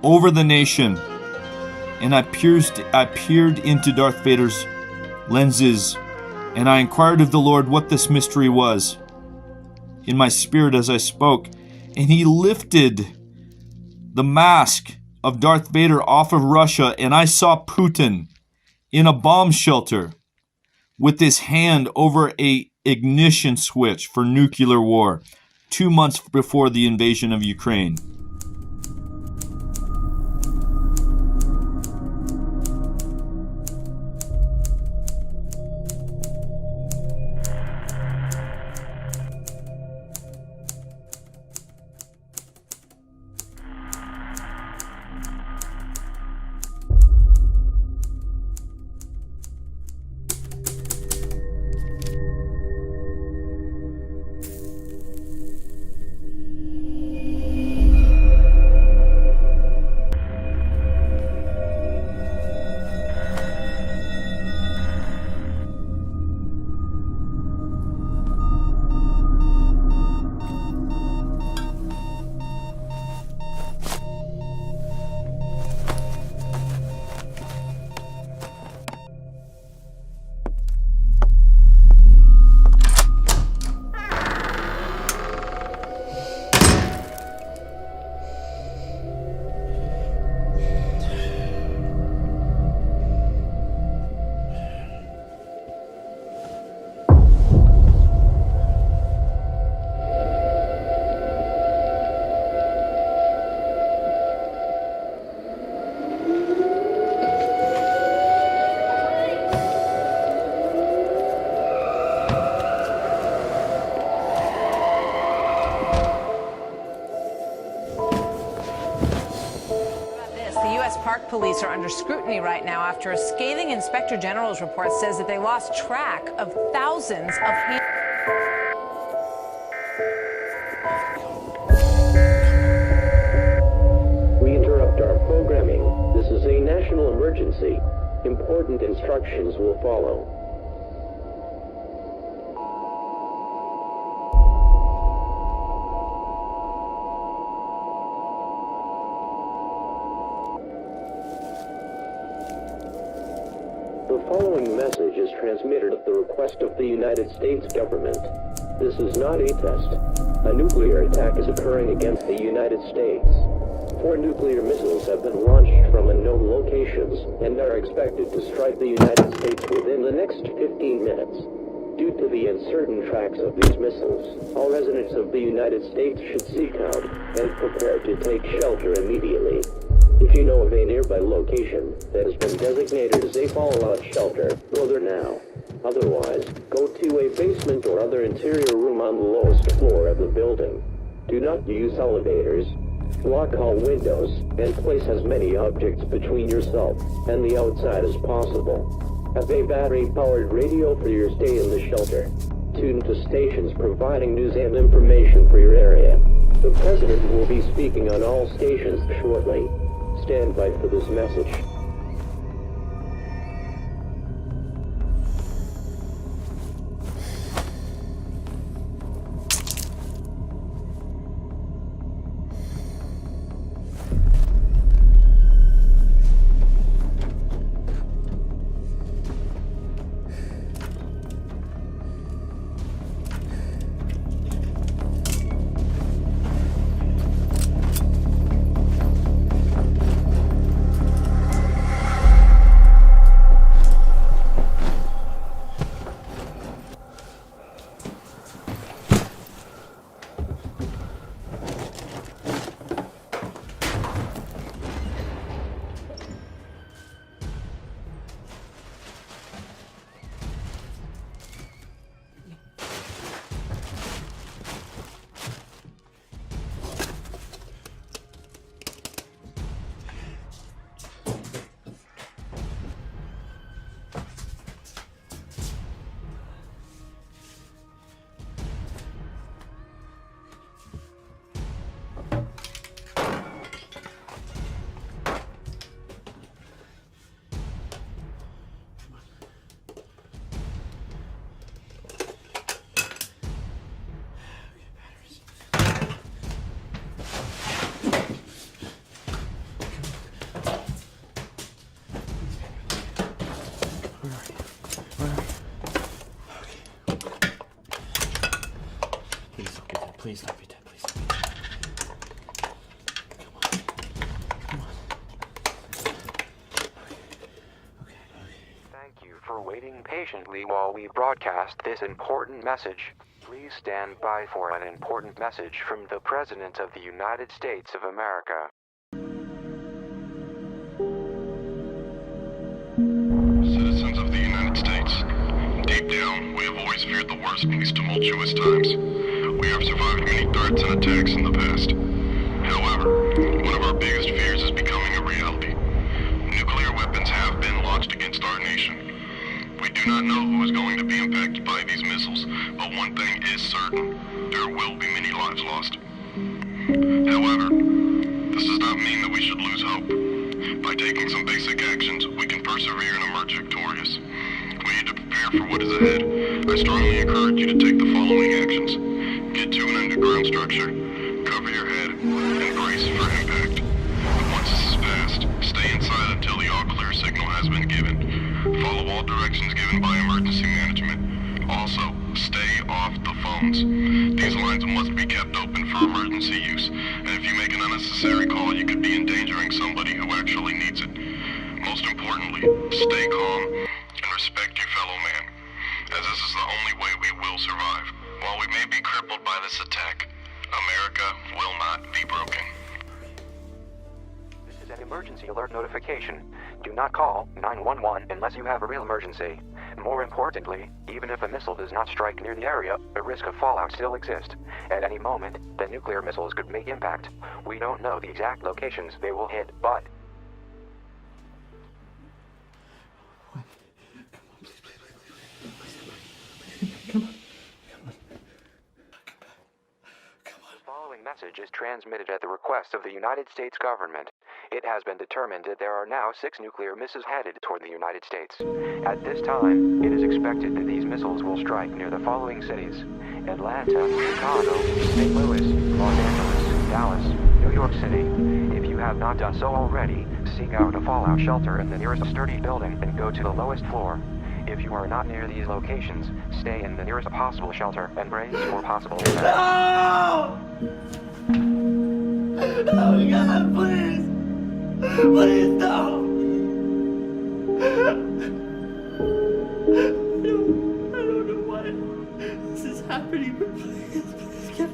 over the nation. And I peered into Darth Vader's lenses, and I inquired of the Lord what this mystery was in my spirit as I spoke. And he lifted the mask of Darth Vader off of Russia, and I saw Putin in a bomb shelter with his hand over a ignition switch for nuclear war 2 months before the invasion of Ukraine. U.S. Park Police are under scrutiny right now after a scathing Inspector General's report says that they lost track of thousands of We interrupt our programming. This is a national emergency. Important instructions will follow. The following message is transmitted at the request of the United States government. This is not a test. A nuclear attack is occurring against the United States. 4 nuclear missiles have been launched from unknown locations and are expected to strike the United States within the next 15 minutes. Due to the uncertain tracks of these missiles, all residents of the United States should seek out and prepare to take shelter immediately. If you know of a nearby location that has been designated as a fallout shelter, go there now. Otherwise, go to a basement or other interior room on the lowest floor of the building. Do not use elevators. Lock all windows and place as many objects between yourself and the outside as possible. Have a battery-powered radio for your stay in the shelter. Tune to stations providing news and information for your area. The President will be speaking on all stations shortly. Stand by for this message. Please don't be dead. Please don't be dead. Come on. Come on. Okay. Thank you for waiting patiently while we broadcast this important message. Please stand by for an important message from the President of the United States of America. Citizens of the United States, deep down, we have always feared the worst in these tumultuous times. We have survived many threats and attacks in the past. However, one of our biggest fears is becoming a reality. Nuclear weapons have been launched against our nation. We do not know who is going to be impacted by these missiles, but one thing is certain: there will be many lives lost. However, this does not mean that we should lose hope. By taking some basic actions, we can persevere and emerge victorious. We need to prepare for what is ahead. I strongly encourage you to take the following actions. Get to an underground structure, cover your head, and brace for impact. Once this is passed, stay inside until the all-clear signal has been given. Follow all directions given by emergency management. Also, stay off the phones. These lines must be kept open for emergency use, and if you make an unnecessary call, you could be endangering somebody who actually needs it. Most importantly, stay calm and respect your fellow man, as this is the only way we will survive. While we may be crippled by this attack, America will not be broken. This is an emergency alert notification. Do not call 911 unless you have a real emergency. More importantly, even if a missile does not strike near the area, the risk of fallout still exists. At any moment, the nuclear missiles could make impact. We don't know the exact locations they will hit, but message is transmitted at the request of the United States government. It has been determined that there are now 6 nuclear missiles headed toward the United States. At this time, it is expected that these missiles will strike near the following cities: Atlanta, Chicago, St. Louis, Los Angeles, Dallas, New York City. If you have not done so already, seek out a fallout shelter in the nearest sturdy building and go to the lowest floor. If you are not near these locations, stay in the nearest possible shelter and brace for possible impact. No! Oh God, please! Please no! I don't know why this is happening, but please get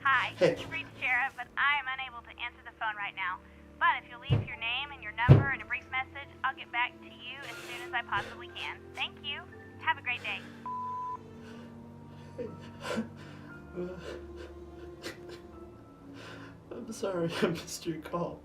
Hi, you've reached Sheriff, but I am unable to answer the phone right now. But if you'll leave your name and your number and a brief message, I'll get back to you as soon as I possibly can. Thank you. Have a great day. I'm sorry I missed your call.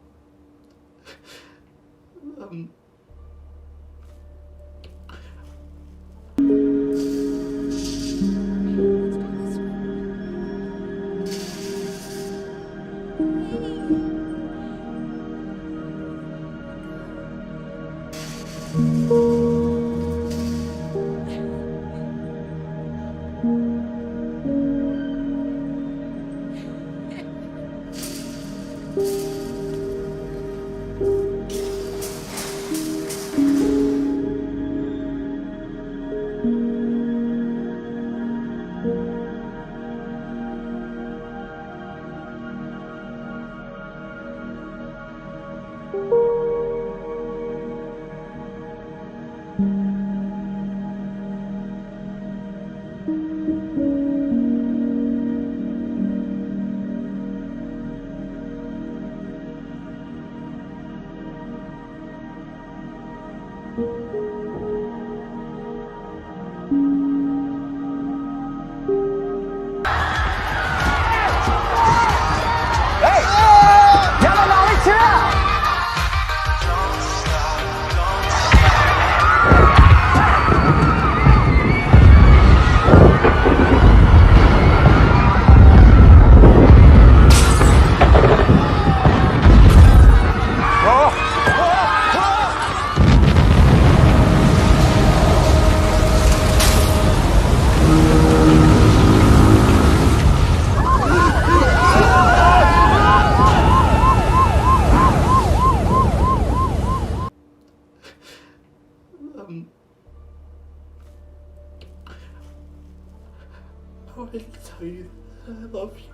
I wanted to tell you that I love you.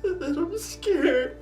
And that I'm scared.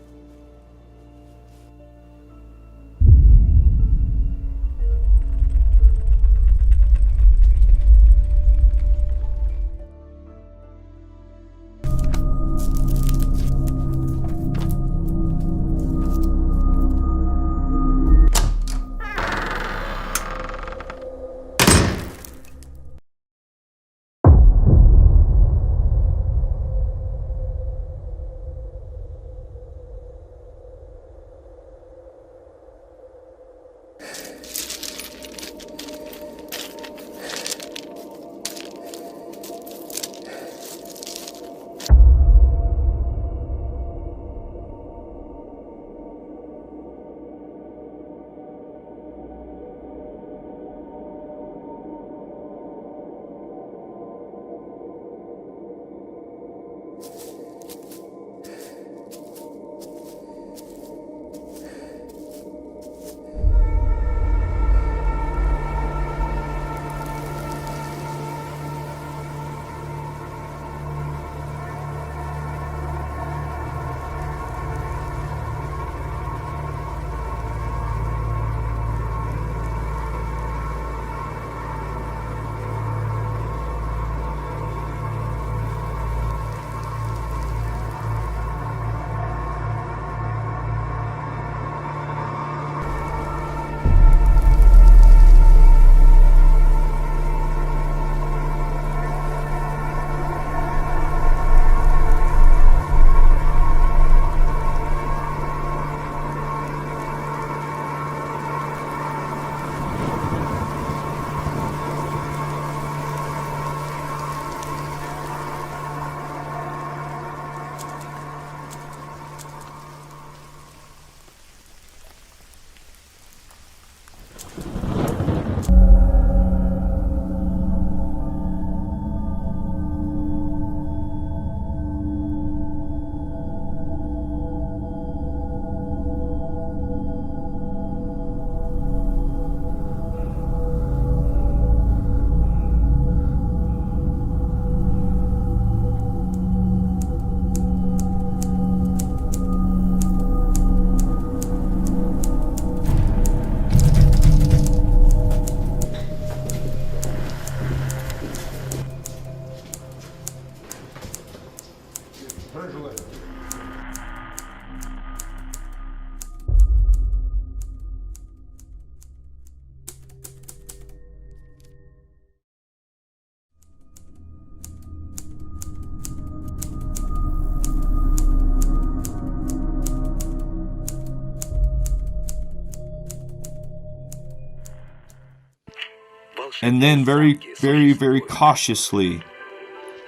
And then very, very, very cautiously,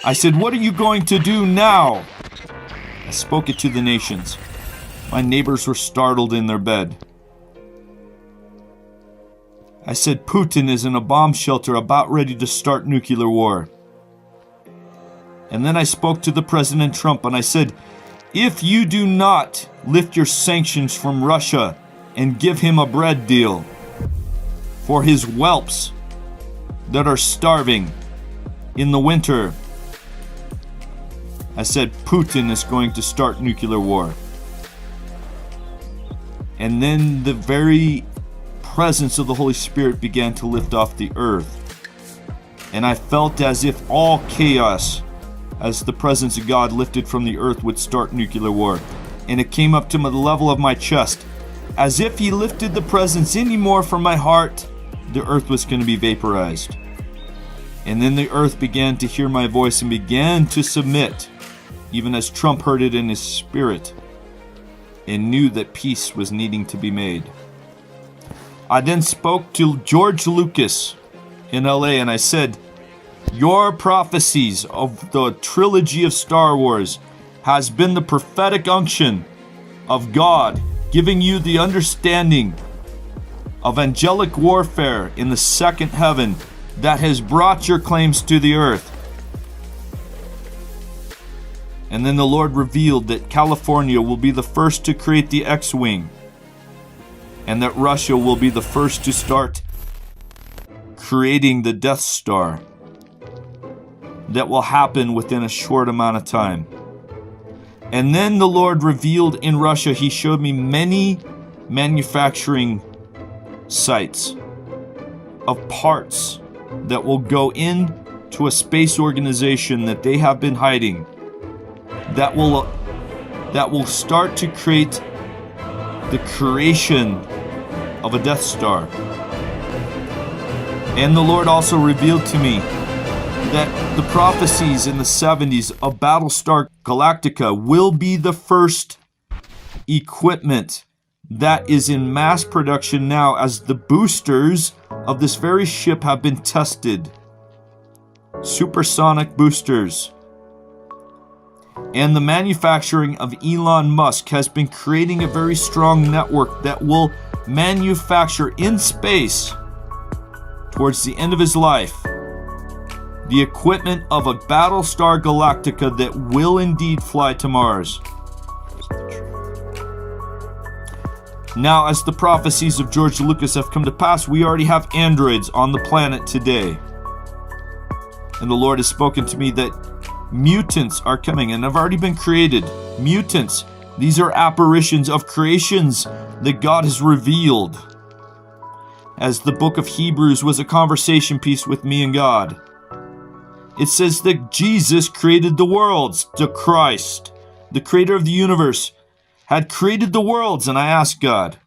I said, "What are you going to do now?" I spoke it to the nations. My neighbors were startled in their bed. I said, "Putin is in a bomb shelter about ready to start nuclear war." And then I spoke to the President Trump and I said, "If you do not lift your sanctions from Russia and give him a bread deal for his whelps that are starving in the winter," I said, "Putin is going to start nuclear war." And then the very presence of the Holy Spirit began to lift off the earth. And I felt as if all chaos, as the presence of God lifted from the earth, would start nuclear war. And it came up to the level of my chest. As if he lifted the presence any more from my heart, the earth was going to be vaporized. And then the earth began to hear my voice and began to submit, even as Trump heard it in his spirit and knew that peace was needing to be made. I then spoke to George Lucas in LA and I said, "Your prophecies of the trilogy of Star Wars has been the prophetic unction of God giving you the understanding of angelic warfare in the second heaven that has brought your claims to the earth." And then the Lord revealed that California will be the first to create the X-Wing, and that Russia will be the first to start creating the Death Star. That will happen within a short amount of time. And then the Lord revealed in Russia, he showed me many manufacturing sites of parts that will go into a space organization that they have been hiding, that will start to create the creation of a Death Star. And the Lord also revealed to me that the prophecies in the 70s of Battlestar Galactica will be the first equipment that is in mass production now, as the boosters of this very ship have been tested. Supersonic boosters. And the manufacturing of Elon Musk has been creating a very strong network that will manufacture in space, towards the end of his life, the equipment of a Battlestar Galactica that will indeed fly to Mars. Now, as the prophecies of George Lucas have come to pass, we already have androids on the planet today. And the Lord has spoken to me that mutants are coming and have already been created. Mutants, these are apparitions of creations that God has revealed. As the book of Hebrews was a conversation piece with me and God. It says that Jesus created the worlds. The Christ, the creator of the universe, had created the worlds. And I asked God,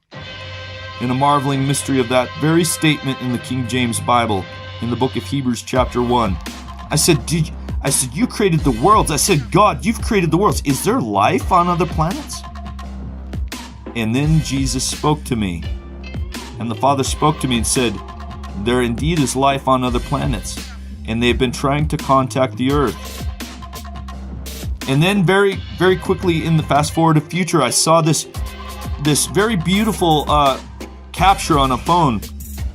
in a marveling mystery of that very statement in the King James Bible, in the book of Hebrews chapter 1, I said, you created the worlds. I said, God, you've created the worlds. Is there life on other planets? And then Jesus spoke to me. And the Father spoke to me and said, there indeed is life on other planets. And they've been trying to contact the earth. And then very, very quickly in the fast forward of future, I saw this very beautiful capture on a phone.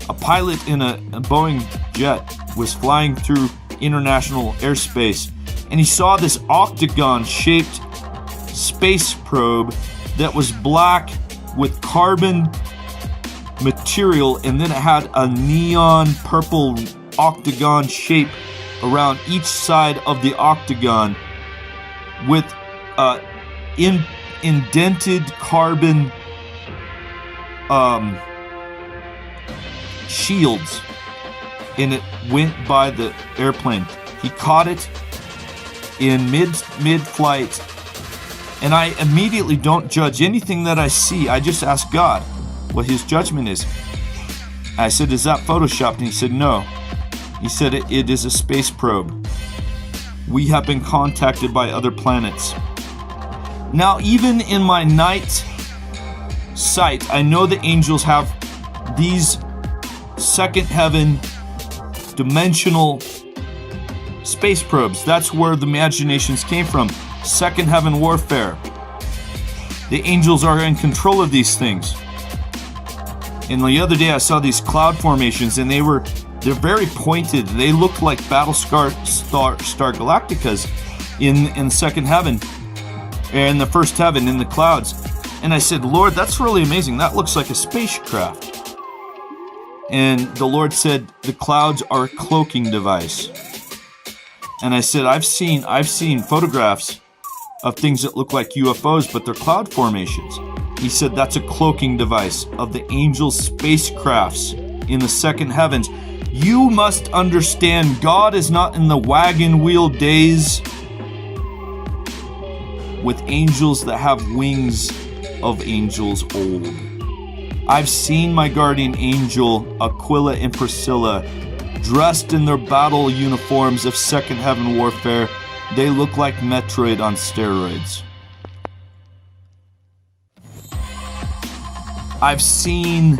A pilot in a Boeing jet was flying through international airspace, and he saw this octagon-shaped space probe that was black with carbon material, and then it had a neon purple octagon shape around each side of the octagon with indented carbon shields, and it went by the airplane. He caught it in mid-flight, and I immediately don't judge anything that I see. I just ask God what his judgment is. I said, is that photoshopped? And he said, no. He said, it is a space probe. We have been contacted by other planets. Now, even in my night sight, I know the angels have these second heaven dimensional space probes. That's where the imaginations came from. Second heaven warfare. The angels are in control of these things. And the other day I saw these cloud formations, and they're very pointed. They look like Battlestar Galacticas in second heaven, in the first heaven, in the clouds. And I said, Lord, that's really amazing. That looks like a spacecraft. And the Lord said, the clouds are a cloaking device. And I said, I've seen photographs of things that look like UFOs, but they're cloud formations. He said that's a cloaking device of the angel spacecrafts in the second heavens. You must understand, God is not in the wagon wheel days with angels that have wings of angels old. I've seen my guardian angel, Aquila and Priscilla, dressed in their battle uniforms of second heaven warfare. They look like Metroid on steroids. I've seen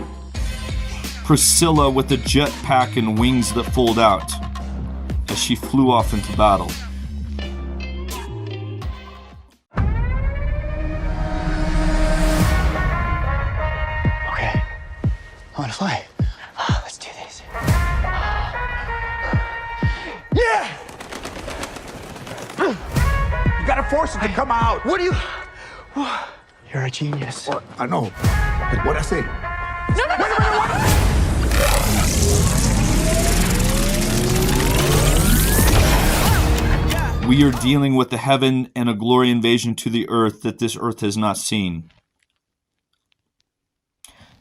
Priscilla with a jetpack and wings that fold out as she flew off into battle. Okay, I want to fly. Let's do this. Yeah! You gotta force it to come out. What do you... You're a genius. Well, I know. What'd I say? We are dealing with a heaven and a glory invasion to the earth that this earth has not seen.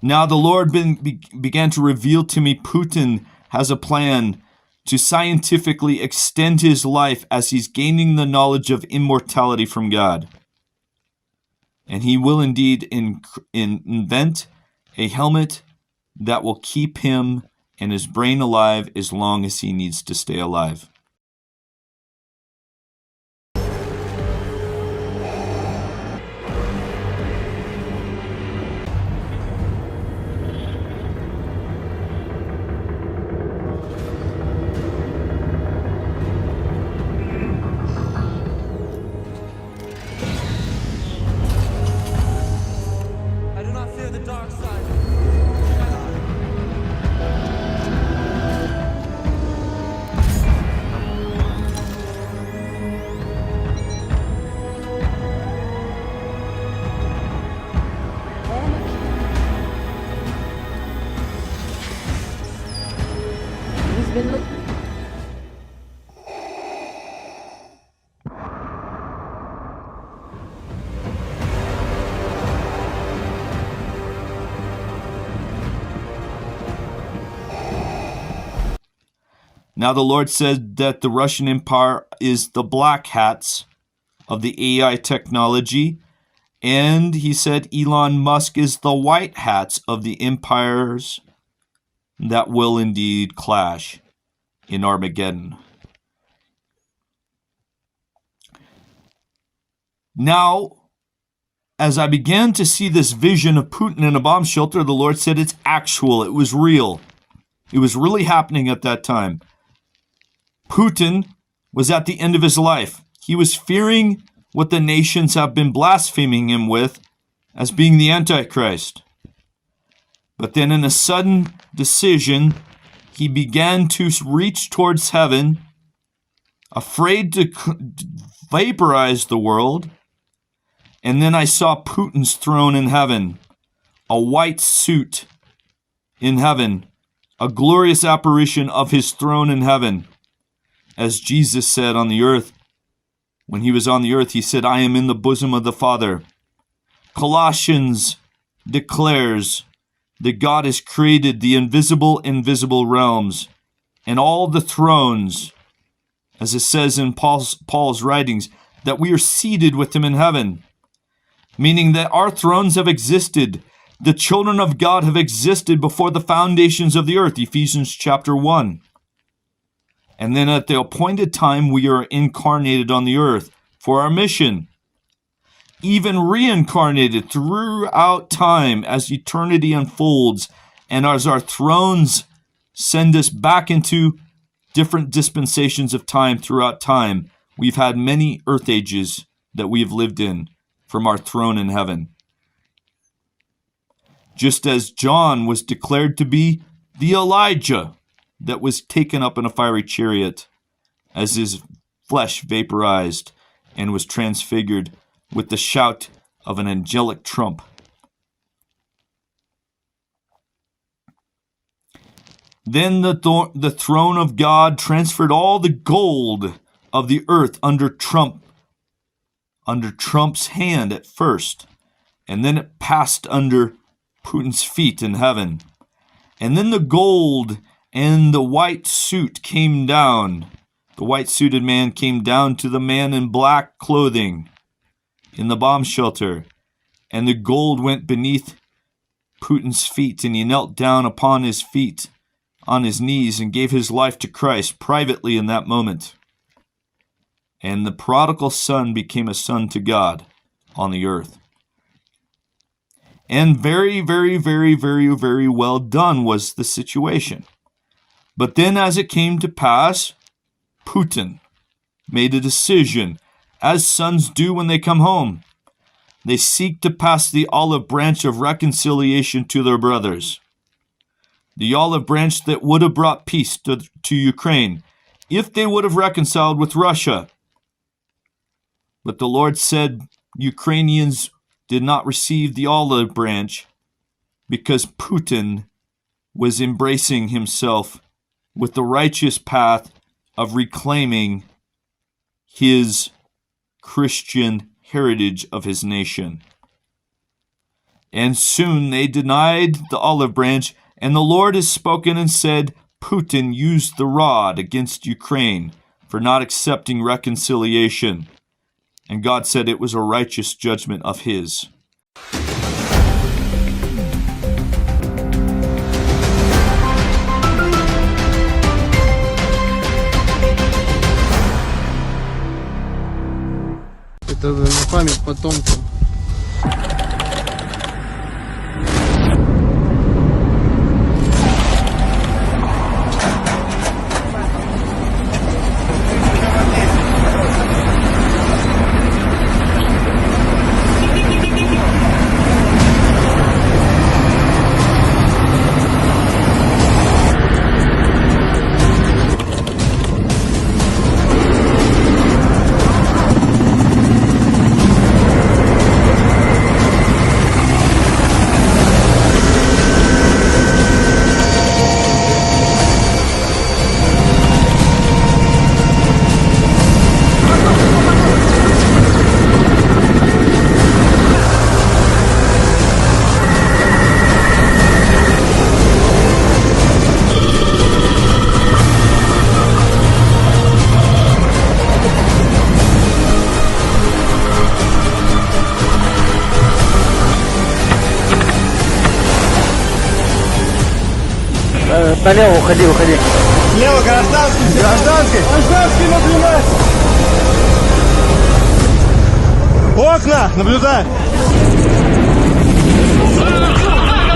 Now the Lord began to reveal to me Putin has a plan to scientifically extend his life as he's gaining the knowledge of immortality from God. And he will indeed invent a helmet that will keep him and his brain alive as long as he needs to stay alive. Now the Lord said that the Russian Empire is the black hats of the AI technology, and he said Elon Musk is the white hats of the empires that will indeed clash in Armageddon. Now, as I began to see this vision of Putin in a bomb shelter, the Lord said it's actual, it was real. It was really happening at that time. Putin was at the end of his life. He was fearing what the nations have been blaspheming him with as being the Antichrist. But then in a sudden decision, he began to reach towards heaven, afraid to vaporize the world. And then I saw Putin's throne in heaven, a white suit in heaven, a glorious apparition of his throne in heaven. As Jesus said on the earth, when he was on the earth, he said, I am in the bosom of the Father. Colossians declares that God has created the invisible realms and all the thrones, as it says in Paul's writings, that we are seated with him in heaven, meaning that our thrones have existed. The children of God have existed before the foundations of the earth, Ephesians chapter 1. And then at the appointed time, we are incarnated on the earth for our mission. Even reincarnated throughout time as eternity unfolds and as our thrones send us back into different dispensations of time throughout time. We've had many earth ages that we have lived in from our throne in heaven. Just as John was declared to be the Elijah that was taken up in a fiery chariot as his flesh vaporized and was transfigured with the shout of an angelic trump. Then the throne of God transferred all the gold of the earth under Trump's hand at first, and then it passed under Putin's feet in heaven. And then the gold and the white suit came down. The white-suited man came down to the man in black clothing in the bomb shelter, and the gold went beneath Putin's feet, and he knelt down upon his feet, on his knees, and gave his life to Christ privately in that moment. And the prodigal son became a son to God on the earth. And very, very, very, very, very well done was the situation. But then as it came to pass, Putin made a decision, as sons do when they come home. They seek to pass the olive branch of reconciliation to their brothers. The olive branch that would have brought peace to Ukraine if they would have reconciled with Russia. But the Lord said Ukrainians did not receive the olive branch because Putin was embracing himself with the righteous path of reclaiming his Christian heritage of his nation. And soon they denied the olive branch, and the Lord has spoken and said, Putin used the rod against Ukraine for not accepting reconciliation. And God said it was a righteous judgment of his. Это на память потомкам. Налево уходи, уходи. Лево, гражданский. Гражданский. Гражданский наблюдать. Окна, наблюдай.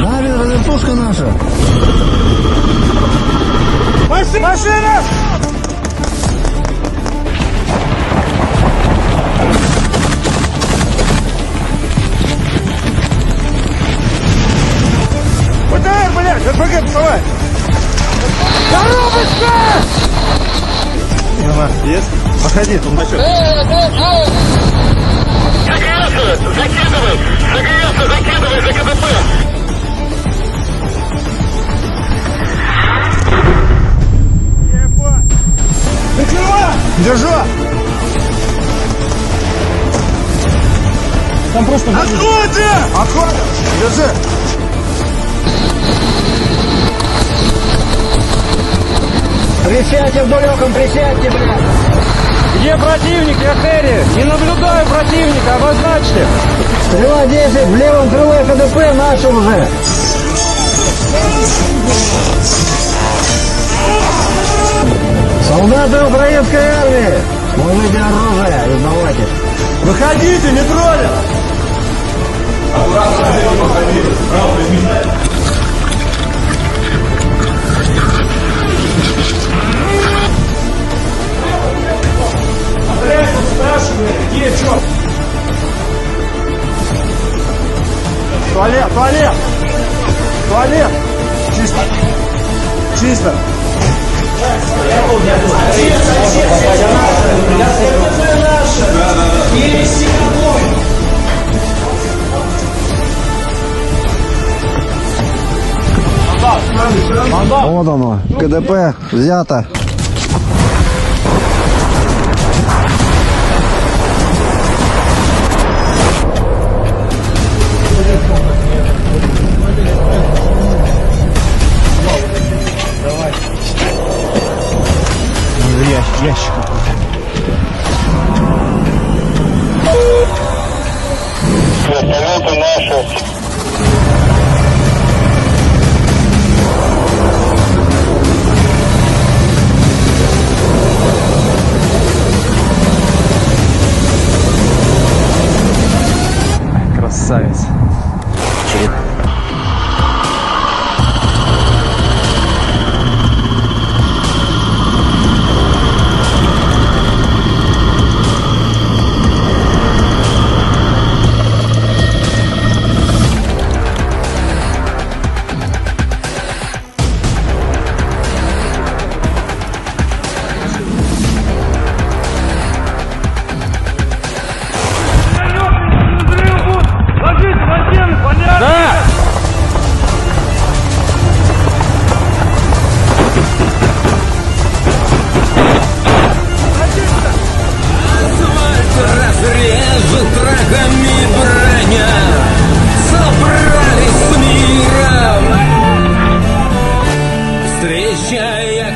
Марин, вертушка наша. Машина! ВТР, блядь, РПГ, вставай! Коробочка! Есть? Подходи, тут насчет. Закидывай за КДП! Прикрывай! Держу! Там просто... Отходи! Отходи! Держи! Присядьте вдоль окон, присядьте, блядь. Где противник, я Хэри? Не наблюдаю противника, обозначьте. Стрела 10, в левом крыле КДП, наши уже. Солдаты украинской армии, сложите оружие и сдавайте. Выходите, не троллят! Аккуратно, выходите, справа изменяйте. Туалет! Туалет! Туалет! Чисто! Чисто! Вот оно, КДП взято. Ящик. Вертолеты наши. Красавец.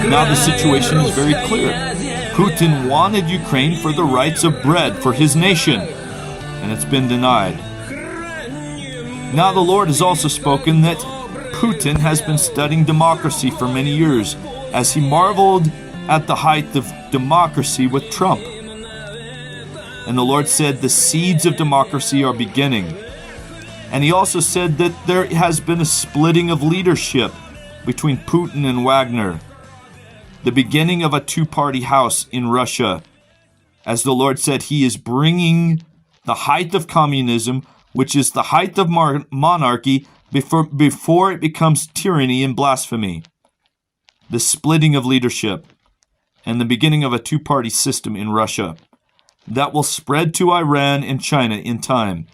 Now the situation is very clear. Putin wanted Ukraine for the rights of bread for his nation, and it's been denied. Now the Lord has also spoken that Putin has been studying democracy for many years, as he marveled at the height of democracy with Trump. And the Lord said the seeds of democracy are beginning. And he also said that there has been a splitting of leadership between Putin and Wagner, the beginning of a two-party house in Russia. As the Lord said, he is bringing the height of communism, which is the height of monarchy, before it becomes tyranny and blasphemy. The splitting of leadership and the beginning of a two-party system in Russia that will spread to Iran and China in time.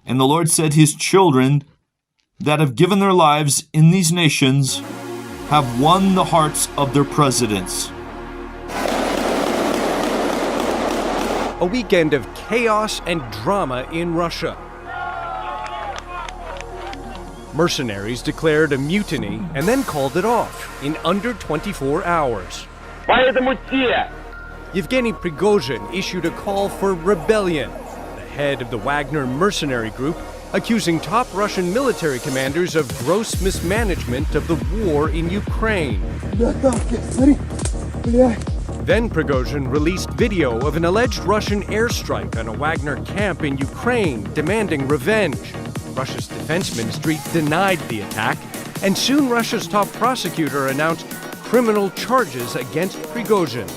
And the Lord said his children that have given their lives in these nations have won the hearts of their presidents. A weekend of chaos and drama in Russia. Mercenaries declared a mutiny and then called it off in under 24 hours. Yevgeny Prigozhin issued a call for rebellion, the head of the Wagner mercenary group, accusing top Russian military commanders of gross mismanagement of the war in Ukraine. Then Prigozhin released video of an alleged Russian airstrike on a Wagner camp in Ukraine, demanding revenge. Russia's defense ministry denied the attack, and soon Russia's top prosecutor announced criminal charges against Prigozhin.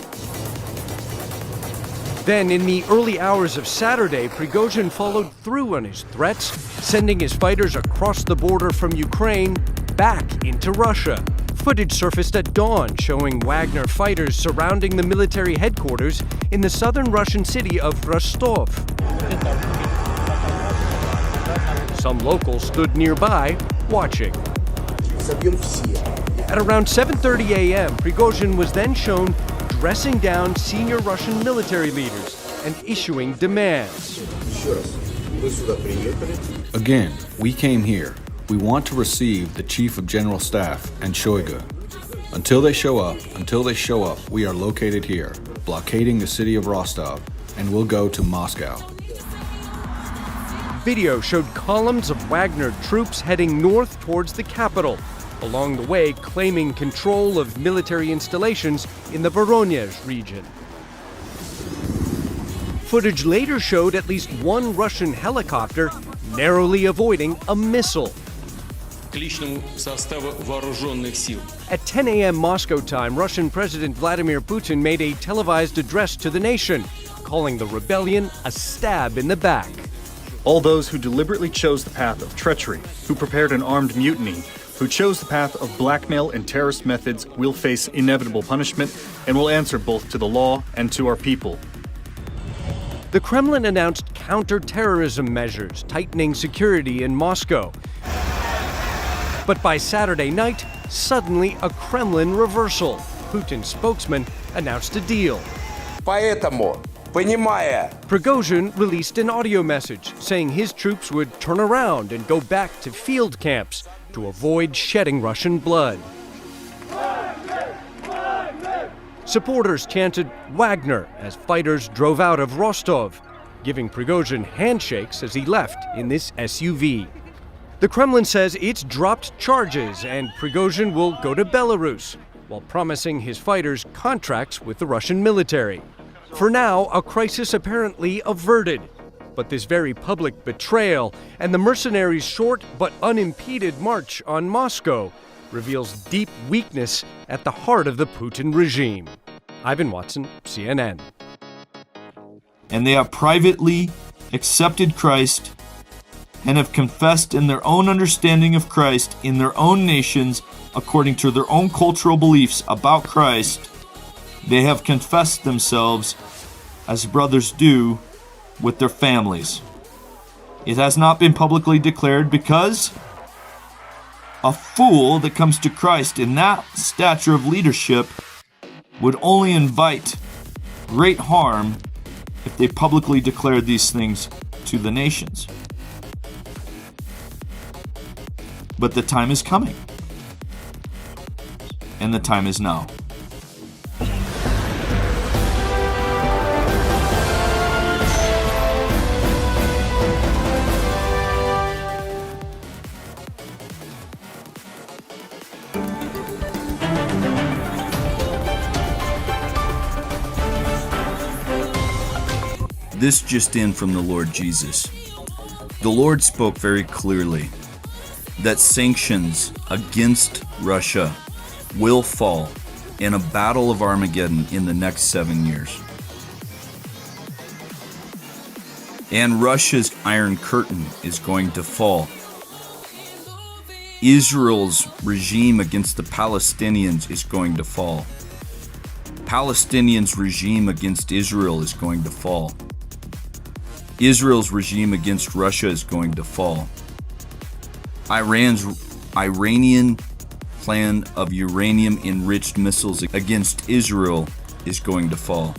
Then, in the early hours of Saturday, Prigozhin followed through on his threats, sending his fighters across the border from Ukraine back into Russia. Footage surfaced at dawn showing Wagner fighters surrounding the military headquarters in the southern Russian city of Rostov. Some locals stood nearby, watching. At around 7:30 a.m., Prigozhin was then shown dressing down senior Russian military leaders and issuing demands. Again, we came here. We want to receive the Chief of General Staff and Shoigu. Until they show up, we are located here, blockading the city of Rostov, and we'll go to Moscow. Video showed columns of Wagner troops heading north towards the capital, along the way claiming control of military installations in the Voronezh region. Footage later showed at least one Russian helicopter narrowly avoiding a missile. At 10 a.m. Moscow time, Russian President Vladimir Putin made a televised address to the nation, calling the rebellion a stab in the back. All those who deliberately chose the path of treachery, who prepared an armed mutiny, who chose the path of blackmail and terrorist methods will face inevitable punishment and will answer both to the law and to our people. The Kremlin announced counter-terrorism measures, tightening security in Moscow. But by Saturday night, suddenly a Kremlin reversal. Putin's spokesman announced a deal. Поэтому, понимая... Prigozhin released an audio message saying his troops would turn around and go back to field camps to avoid shedding Russian blood. Supporters chanted Wagner as fighters drove out of Rostov, giving Prigozhin handshakes as he left in this SUV. The Kremlin says it's dropped charges and Prigozhin will go to Belarus, while promising his fighters contracts with the Russian military. For now, a crisis apparently averted. But this very public betrayal and the mercenaries' short but unimpeded march on Moscow reveals deep weakness at the heart of the Putin regime. Ivan Watson, CNN. And they have privately accepted Christ and have confessed in their own understanding of Christ in their own nations, according to their own cultural beliefs about Christ. They have confessed themselves as brothers do with their families. It has not been publicly declared because a fool that comes to Christ in that stature of leadership would only invite great harm if they publicly declared these things to the nations. But the time is coming, and the time is now. This just in from the Lord Jesus. The Lord spoke very clearly that sanctions against Russia will fall in a battle of Armageddon in the next 7 years. And Russia's Iron Curtain is going to fall. Israel's regime against the Palestinians is going to fall. Palestinians' regime against Israel is going to fall. Israel's regime against Russia is going to fall. Iranian plan of uranium-enriched missiles against Israel is going to fall.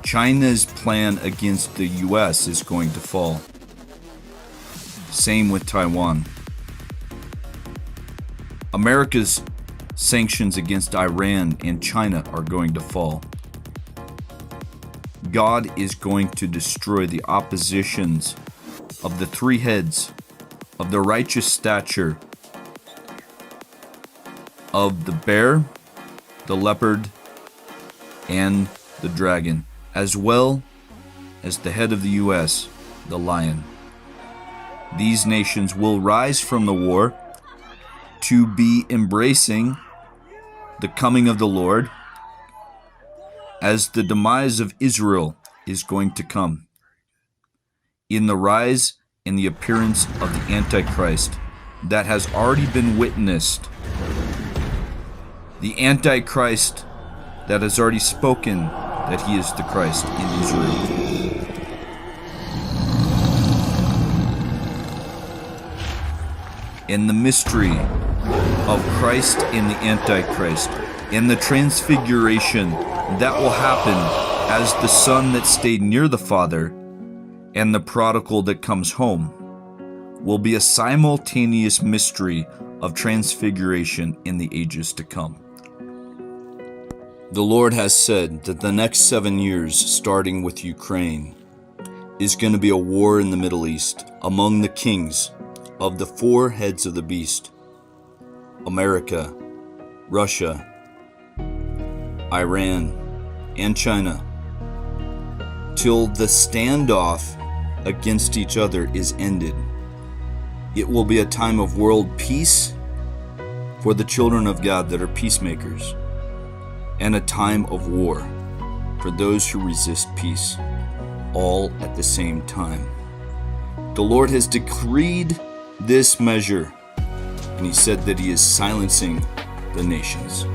China's plan against the U.S. is going to fall. Same with Taiwan. America's sanctions against Iran and China are going to fall. God is going to destroy the oppositions of the three heads of the righteous stature of the bear, the leopard, and the dragon, as well as the head of the U.S., the lion. These nations will rise from the war to be embracing the coming of the Lord, as the demise of Israel is going to come in the rise and the appearance of the Antichrist that has already been witnessed. The Antichrist that has already spoken that he is the Christ in Israel. And the mystery of Christ and the Antichrist and the transfiguration that will happen as the son that stayed near the Father and the prodigal that comes home will be a simultaneous mystery of transfiguration in the ages to come. The Lord has said that the next 7 years, starting with Ukraine, is going to be a war in the Middle East among the kings of the four heads of the beast: America, Russia, Iran, and China, till the standoff against each other is ended. It will be a time of world peace for the children of God that are peacemakers, and a time of war for those who resist peace, all at the same time. The Lord has decreed this measure, and he said that he is silencing the nations.